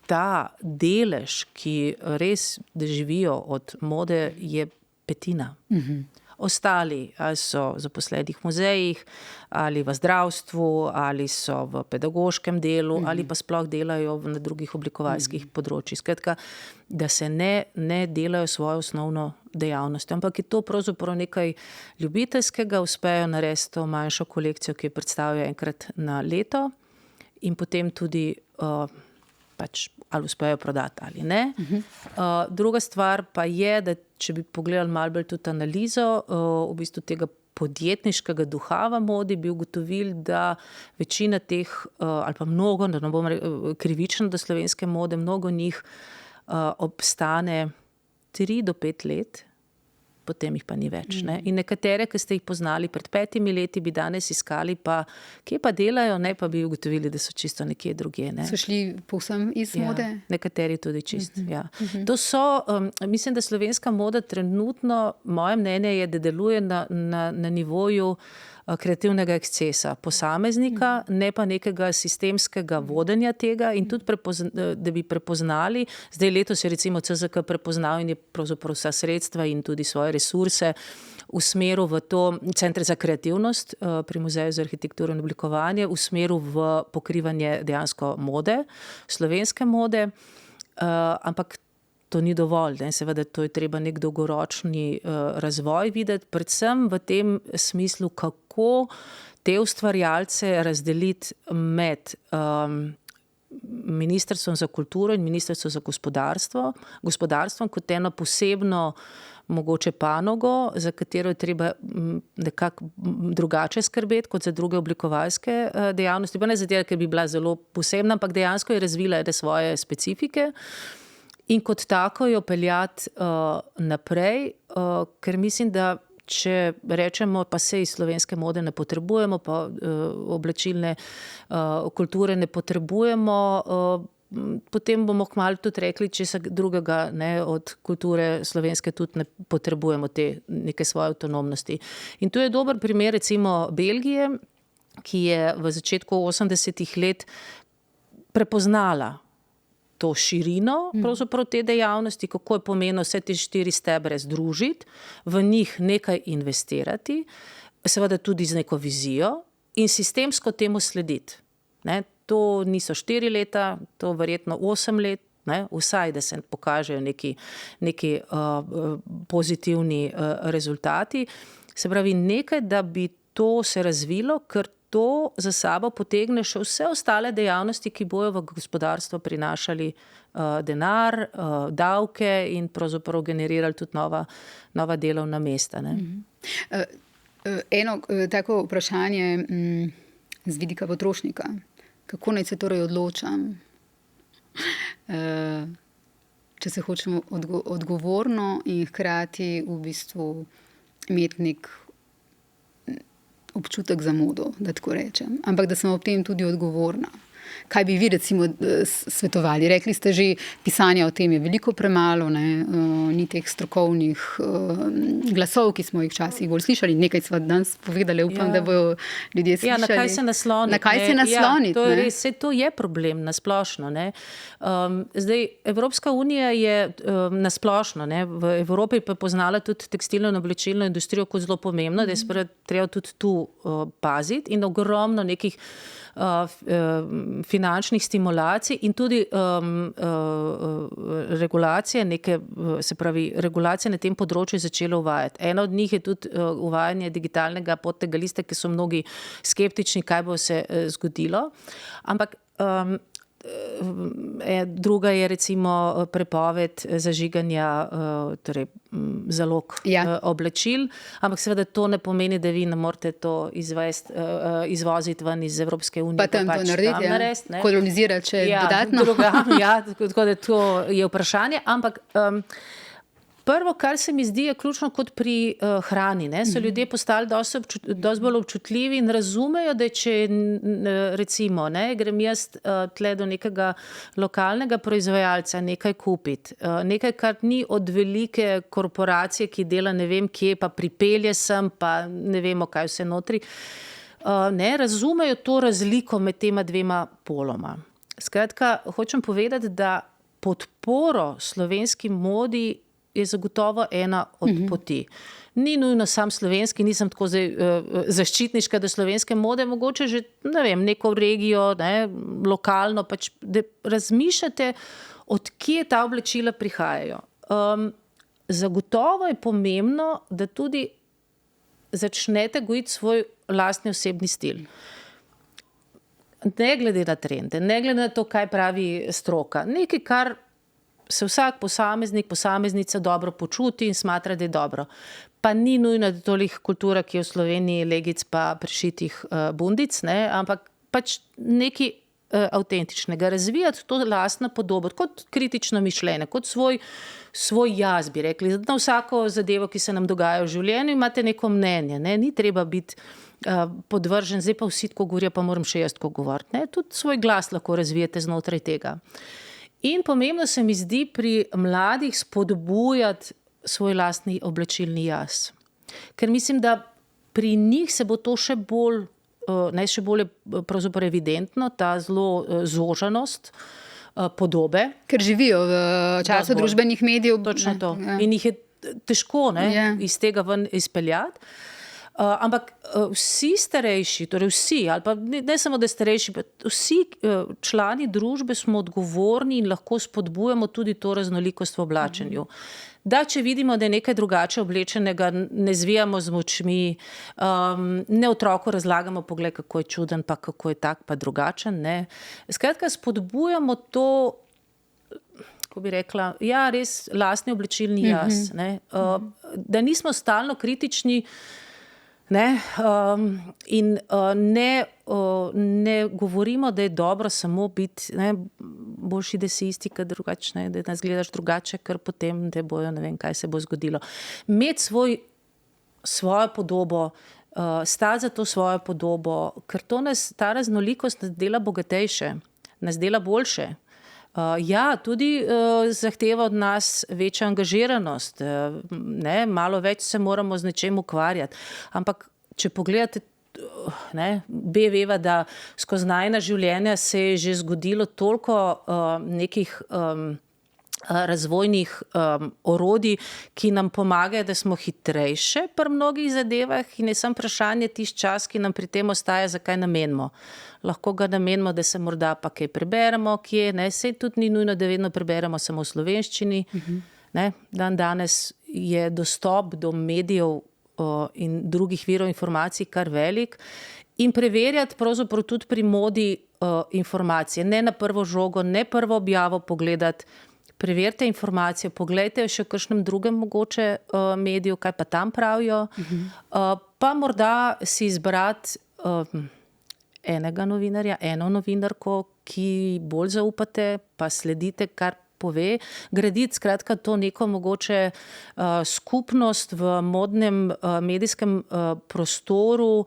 Speaker 3: ta delež, ki res živijo od mode, je 1/5. Ostali ali so zaposleni v muzejih, ali v zdravstvu, ali so v pedagoškem delu, ali pa sploh delajo na drugih oblikovalskih področjih. Skratka, da se ne delajo svojo osnovno dejavnost, ampak je to pravzaprav nekaj ljubiteljskega, uspejo narediti to manjšo kolekcijo, ki jo predstavijo enkrat na leto in potem tudi ali uspejo prodati ali ne. Druga stvar pa je, da če bi pogledali malo bolj tudi analizo v bistvu tega podjetniškega duha v modi, bi ugotovili, da večina teh, ali pa mnogo, da ne bom krivična do slovenske mode, mnogo njih obstane 3 do 5 let, potem jih pa ni več. In nekatere, ki ste jih poznali pred 5 leti, bi danes iskali, pa kje pa delajo, pa bi ugotovili, da so čisto nekje drugje.
Speaker 2: So šli povsem iz mode?
Speaker 3: Nekateri tudi čisto, To so, mislim, da slovenska moda trenutno, moje mnenje je, da deluje na nivoju kreativnega ekscesa posameznika, ne pa nekega sistemskega vodenja tega in tudi da bi prepoznali, zdaj letos je recimo CZK prepoznal in je pravzaprav vsa sredstva in tudi svoje resurse usmeril v to, Center za kreativnost pri Muzeju za arhitekturo in oblikovanje, usmeril v pokrivanje dejansko mode, slovenske mode, ampak to ni dovolj, seveda to je treba nek dolgoročni razvoj videti, predvsem v tem smislu, kako te ustvarjalce razdeliti med Ministrstvom za kulturo in Ministrstvom za gospodarstvom kot eno posebno mogoče panogo, za katero je treba nekako drugače skrbeti kot za druge oblikovalske dejavnosti, pa ne zato, ker bi bila zelo posebna, ampak dejansko je razvila svoje specifike. In kot tako jo peljati naprej, ker mislim, da če rečemo, pa se iz slovenske mode ne potrebujemo, pa oblačilne kulture ne potrebujemo, potem bomo kmalu tudi rekli, česa drugega od kulture slovenske tudi ne potrebujemo te neke svoje avtonomnosti. In tu je dober primer recimo Belgije, ki je v začetku 80-ih let prepoznala to širino, pravzaprav te dejavnosti, kako je pomenilo vse te 4 stebre združiti, v njih nekaj investirati, seveda tudi z neko vizijo in sistemsko temu slediti. To niso 4 leta, to verjetno 8 let, vsaj, da se pokažejo neki pozitivni rezultati. Se pravi, nekaj, da bi to se razvilo, ker to za sabo potegne še vse ostale dejavnosti, ki bojo v gospodarstvo prinašali denar, davke in pravzaprav generirali tudi nova delovna mesta.
Speaker 2: Eno tako vprašanje z vidika potrošnika. Kako naj se torej odločam, če se hočemo odgovorno in hkrati v bistvu imeti nek občutek za modo, da tako rečem, ampak da sem ob tem tudi odgovorna. Kaj bi vi recimo svetovali? Rekli ste že, pisanja o tem je veliko premalo, ni teh strokovnih glasov, ki smo jih včasih bolj slišali. Nekaj sva danes povedali, upam, da bojo ljudje slišali.
Speaker 3: Na kaj se nasloniti.
Speaker 2: Na kaj se nasloniti.
Speaker 3: To je res, to je problem nasplošno. Zdaj, Evropska unija je nasplošno, v Evropi pa poznala tudi tekstilno in oblečilno industrijo kot zelo pomembno, da je treba tudi tu paziti in ogromno nekih finančnih stimulacij in tudi regulacije, se pravi, regulacije na tem področju je začelo uvajati. Ena od njih je tudi uvajanje digitalnega potnega lista, ki so mnogi skeptični, kaj bo se zgodilo. Ampak druga je recimo prepoved zažiganja torej, zalog oblačil, ampak seveda to ne pomeni, da vi ne morete to izvoziti ven iz Evropske unije.
Speaker 2: Pa tam to narediti, kolonizirati še dodatno.
Speaker 3: Tako da to je vprašanje, ampak prvo, kar se mi zdi, je ključno kot pri hrani. So ljudje postali dosti bolj občutljivi in razumejo, da če recimo grem jaz tle do nekega lokalnega proizvajalca nekaj kupiti, nekaj, kar ni od velike korporacije, ki dela ne vem kje, pa pripelje sem, pa ne vemo, kaj vse notri, razumejo to razliko med tema dvema poloma. Skratka, hočem povedati, da podporo slovenski modi je zagotovo ena od poti. Ni nujno sam slovenski, nisem tako zaščitniška do slovenske mode, mogoče že, ne vem, neko regijo, lokalno, pač, da razmišljate, od kje ta oblačila prihajajo. Zagotovo je pomembno, da tudi začnete gojiti svoj lastni osebni stil. Ne glede na trende, ne glede na to, kaj pravi stroka. Nekaj, kar se vsak posameznica dobro počuti in smatra, da je dobro. Pa ni nujno, da toliko kultura, ki je v Sloveniji legic pa prešitih bundic, ampak pač nekaj avtentičnega. Razvijati to lastno podobo, kot kritično mišljenje, kot svoj jaz, bi rekli. Na vsako zadevo, ki se nam dogaja v življenju, imate neko mnenje. Ni treba biti podvržen, zdaj pa vsi tako govorijo, pa moram še jaz tako govoriti. Tudi svoj glas lahko razvijete znotraj tega. In pomembno se mi zdi pri mladih spodbujati svoj lastni oblačilni jaz. Ker mislim, da pri njih se bo to še bolj pravzaprav evidentno, ta zelo zožanost podobe.
Speaker 2: Ker živijo v času družbenih medijev.
Speaker 3: Točno to. In jih je težko iz tega ven izpeljati. Ampak vsi starejši, torej vsi, ali pa ne samo da starejši, vsi člani družbe smo odgovorni in lahko spodbujamo tudi to raznolikost v oblačenju. Da, če vidimo, da je nekaj drugače oblečenega, ne zvijamo z močmi, ne otroku razlagamo, poglej, kako je čuden, pa kako je tak, pa drugačen. Skratka, spodbujamo to, kako bi rekla, res lastni oblečilni jaz. Da nismo stalno kritični, in ne govorimo, da je dobro samo biti boljši, da si isti, kot drugačne, da nas gledaš drugače, ker potem, da bojo, ne vem, kaj se bo zgodilo. Imeti svojo podobo, stati za to svojo podobo, ker ta raznolikost nas dela bogatejše, nas dela boljše. Tudi zahteva od nas večjo angažiranost, malo več se moramo z nečem ukvarjati, ampak če pogledate, veva, da skozi najina življenja se je že zgodilo toliko nekih razvojnih orodij, ki nam pomagajo, da smo hitrejše pri mnogih zadevah in je samo vprašanje tisti čas, ki nam pri tem ostaja, zakaj namenimo. Lahko ga namenimo, da se morda pa kaj preberemo, saj tudi ni nujno, da vedno preberemo samo v slovenščini. Danes je dostop do medijev in drugih virov informacij kar velik in preverjati pravzaprav tudi pri modi informacije. Ne na prvo žogo, ne prvo objavo pogledati, preverite informacije, pogledajte še v kakšnem drugem mogoče mediju, kaj pa tam pravijo, pa morda si izbrati enega novinarja, eno novinarko, ki bolj zaupate, pa sledite, kar pove. Graditi skratka to neko mogoče skupnost v modnem medijskem prostoru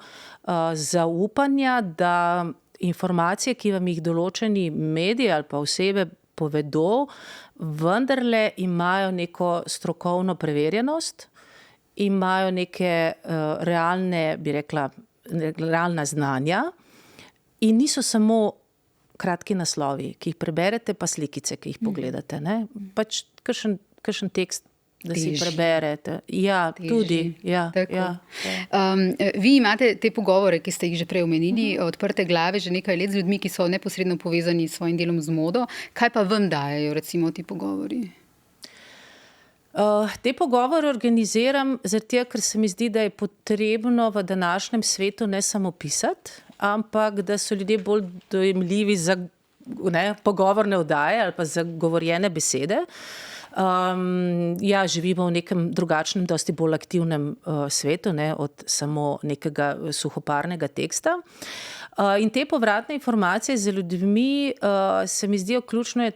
Speaker 3: zaupanja, da informacije, ki vam jih določeni mediji ali pa osebe povedo, vendarle imajo neko strokovno preverjenost, imajo neke realne, bi rekla, realna znanja in niso samo kratki naslovi, ki jih preberete, pa slikice, ki jih pogledate. Pač kakšen tekst, da si preberete. Tudi.
Speaker 2: Vi imate te pogovore, ki ste jih že prej omenili, odprte glave že nekaj let z ljudmi, ki so neposredno povezani s svojim delom z modo. Kaj pa vam dajejo recimo ti pogovori?
Speaker 3: Te pogovore organiziram zato, ker se mi zdi, da je potrebno v današnjem svetu ne samo pisati, ampak da so ljudje bolj dojemljivi za pogovorne oddaje ali pa za govorjene besede. Živimo v nekem drugačnem, dosti bolj aktivnem svetu, od samo nekega suhoparnega teksta. In te povratne informacije z ljudmi se mi zdijo ključno,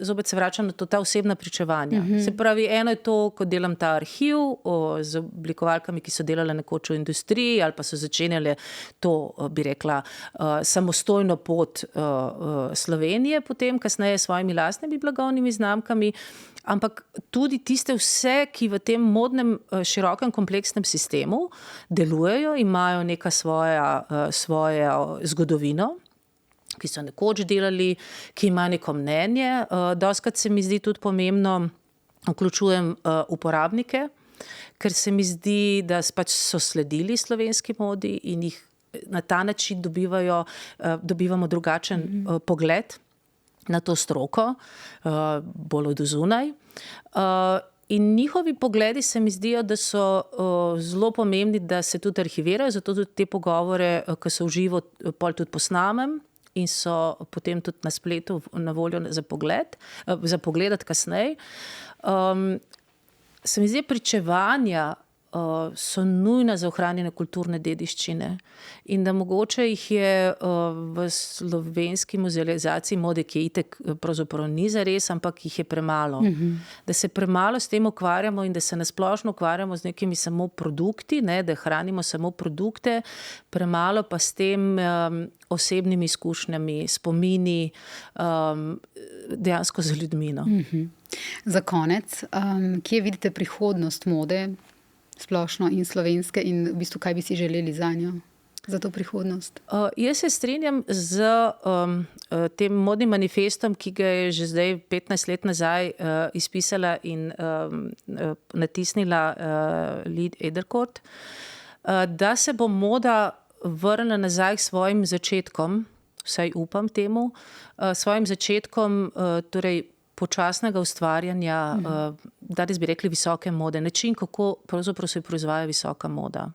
Speaker 3: zopet se vračam na ta osebna pričevanja. Se pravi, eno je to, ko delam ta arhiv z oblikovalkami, ki so delale nekoč v industriji ali pa so začenjale to, bi rekla, samostojno pot Slovenije, potem kasneje s svojimi lastnimi blagovnimi znamkami, ampak tudi tiste vse, ki v tem modnem, širokem, kompleksnem sistemu delujejo, imajo neka svojo zgodovino, ki so nekoč delali, ki ima neko mnenje. Dostikrat se mi zdi tudi pomembno, vključujem uporabnike, ker se mi zdi, da pač so sledili slovenski modi in jih na ta način dobivamo drugačen pogled na to stroko, bolj od zunaj. In njihovi pogledi se mi zdijo, da so zelo pomembni, da se tudi arhivirajo, zato tudi te pogovore, ki so v živo, pol tudi posnamem in so potem tudi na spletu na voljo za pogledati kasneje. Se mi zdi, pričevanja so nujna za ohranjanje kulturne dediščine in da mogoče jih je v slovenski muzealizaciji mode, ki itek pravzaprav ni zares, ampak jih je premalo. Da se premalo s tem ukvarjamo in da se nasplošno ukvarjamo z nekimi samo produkti, da hranimo samo produkte, premalo pa s tem osebnimi izkušnjami, spomini, dejansko z ljudmi.
Speaker 2: Za konec, kje vidite prihodnost mode, splošno in slovenske, in v bistvu, kaj bi si želeli zanjo, za to prihodnost?
Speaker 3: Jaz se strinjam z tem modnim manifestom, ki ga je že zdaj 15 let nazaj izpisala in natisnila Lid Ederkort, da se bo moda vrnila nazaj k svojim začetkom, vsaj upam temu, svojim začetkom, torej počasnega ustvarjanja, danes bi rekli visoke mode, način, kako pravzaprav se proizvaja visoka moda.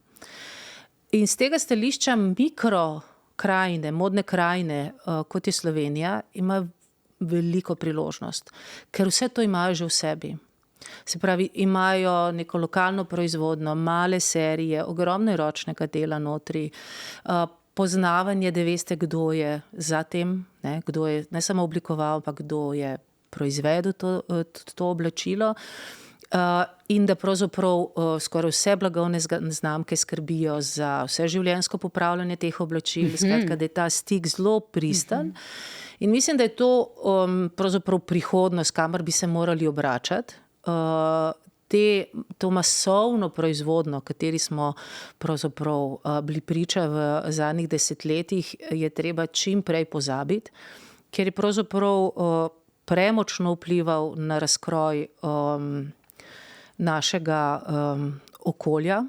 Speaker 3: In z tega stališča mikrokrajine, modne krajine, kot je Slovenija, ima veliko priložnost, ker vse to imajo že v sebi. Se pravi, imajo neko lokalno proizvodno, male serije, ogromno ročnega dela notri, poznavanje, da veste, kdo je za tem, kdo je ne samo oblikoval, ampak kdo je proizvedel to oblačilo, in da pravzaprav skoraj vse blagovne znamke skrbijo za vse življenjsko popravljanje teh oblačil, skratka, da je ta stik zelo pristan. In mislim, da je to pravzaprav prihodnost, kamor bi se morali obračati. To masovno proizvodno, kateri smo pravzaprav bili priča v zadnjih desetletjih, je treba čim prej pozabiti, ker je pravzaprav premočno vplival na razkroj našega okolja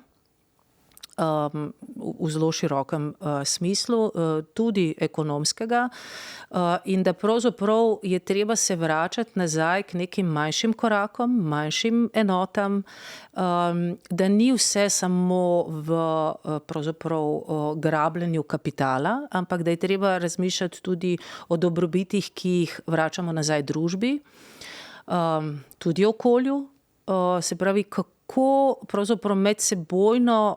Speaker 3: v zelo širokem smislu, tudi ekonomskega, in da pravzaprav je treba se vračati nazaj k nekim manjšim korakom, manjšim enotam, da ni vse samo v pravzaprav grabljenju kapitala, ampak da je treba razmišljati tudi o dobrobitih, ki jih vračamo nazaj družbi, tudi okolju, se pravi, kako pravzaprav medsebojno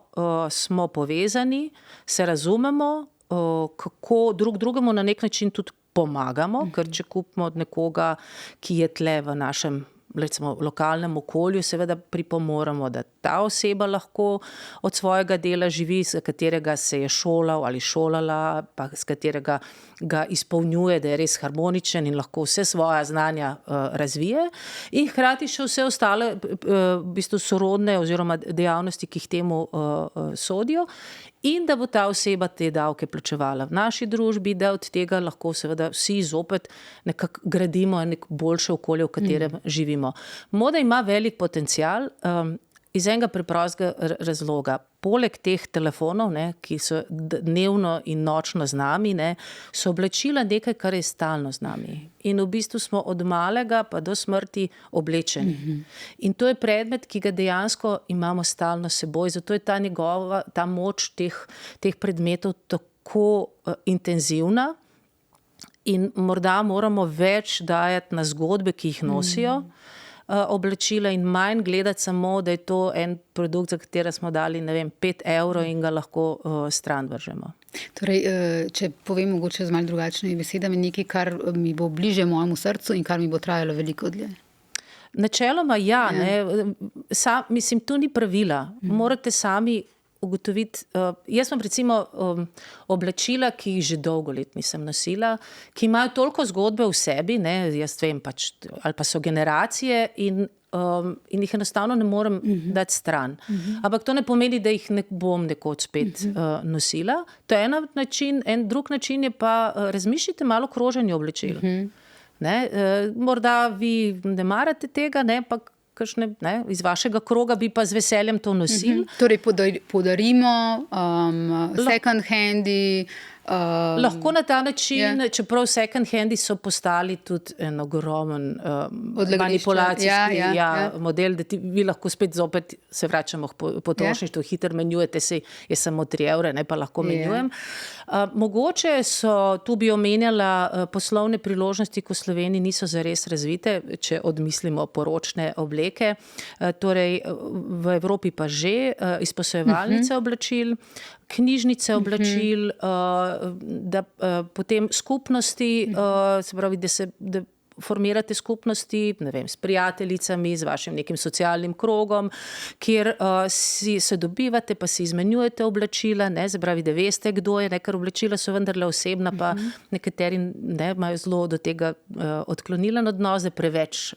Speaker 3: smo povezani, se razumemo, kako drug drugemu na nek način tudi pomagamo, ker če kupimo od nekoga, ki je tle v našem, recimo, lokalnem okolju, seveda pripomoremo, da ta oseba lahko od svojega dela živi, z katerega se je šolal ali šolala, pa z katerega ga izpolnjuje, da je res harmoničen in lahko vse svoja znanja razvije, in hkrati še vse ostale v bistvu sorodne oziroma dejavnosti, ki jih temu sodijo, in da bo ta oseba te davke plačevala v naši družbi, da od tega lahko seveda vsi zopet nekako gradimo neko boljše okolje, v katerem živimo. Moda ima velik potencial, iz enega preprostega razloga. Poleg teh telefonov, ki so dnevno in nočno z nami, so oblačila nekaj, kar je stalno z nami. In v bistvu smo od malega pa do smrti oblečeni. In to je predmet, ki ga dejansko imamo stalno s seboj, zato je ta moč teh predmetov tako intenzivna. In morda moramo več dajati na zgodbe, ki jih nosijo oblačila in manj gledati samo, da je to en produkt, za katera smo dali, 5 evrov in ga lahko stran vržemo.
Speaker 2: Torej, če povem mogoče z malo drugačnimi besedami, nekaj, kar mi bo bliže mojemu srcu in kar mi bo trajalo veliko dlje.
Speaker 3: Načeloma mislim, to ni pravila. Morate sami ugotoviti, jaz sem recimo oblačila, ki jih že dolgo let nisem nosila, ki imajo toliko zgodbe v sebi, jaz vem pač, ali pa so generacije in jih enostavno ne morem dati stran. Ampak to ne pomeni, da jih ne bom nekoč spet nosila. To je en način, en drug način je pa razmišljite malo o kroženju oblačil. Morda vi ne marate tega, pa iz vašega kroga bi pa z veseljem to nosili.
Speaker 2: Torej podarimo, second handi.
Speaker 3: Lahko na ta način, čeprav second handi so postali tudi en ogromen manipulacijski model, da vi lahko spet zopet se vračamo k potrošništvu, hitro menjujete se, je samo 3 evre, pa lahko menjujem. Mogoče so, tu bi omenjala poslovne priložnosti, ko v Sloveniji niso zares razvite, če odmislimo poročne obleke. Torej v Evropi pa že izposojevalnice oblačil, knjižnice oblačil, da potem skupnosti, se pravi, da formirate skupnosti, s prijateljicami, z vašim nekim socialnim krogom, kjer se dobivate, pa si izmenjujete oblačila, se pravi, da veste, kdo je, ker oblačila so vendarle osebna, pa nekateri imajo zelo do tega odklonilen odnos, da preveč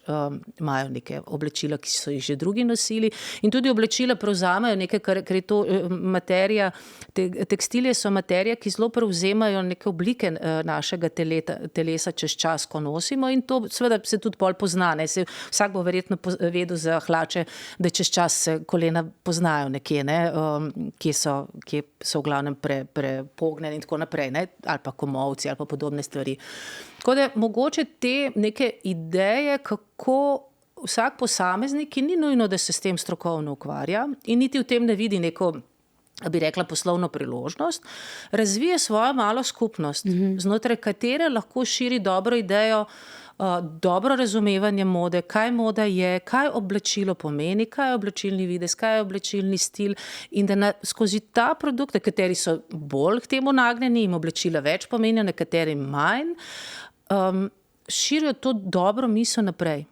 Speaker 3: imajo neke oblačila, ki so jih že drugi nosili. In tudi oblačila prevzamejo nekaj, ker je to materija, tekstilije so materija, ki zelo prevzemajo neke oblike našega telesa čez čas, ko nosimo, in to seveda se tudi bolj pozna. Vsak bo verjetno vedel za hlače, da čez čas se kolena poznajo nekje, kje so v glavnem prepognjeni in tako naprej, ali pa komolci ali pa podobne stvari. Tako da mogoče te neke ideje, kako vsak posameznik, ki ni nujno, da se s tem strokovno ukvarja in niti v tem ne vidi neko, bi rekla, poslovno priložnost, razvije svojo malo skupnost, znotraj katere lahko širi dobro idejo, dobro razumevanje mode, kaj moda je, kaj oblačilo pomeni, kaj je oblačilni videz, kaj je oblačilni stil, in da skozi ta produkt, kateri so bolj k temu nagnjeni, jim oblačila več pomenijo, nekateri manj, širijo to dobro misel naprej.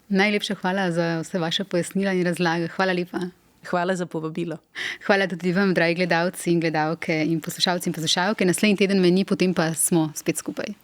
Speaker 2: Najlepša hvala za vse vaše pojasnila in razlage. Hvala lepa.
Speaker 3: Hvala za povabilo.
Speaker 2: Hvala tudi vam, dragi gledalci in gledalke in poslušalci in poslušalke. Naslednji teden me ni, potem pa smo spet skupaj.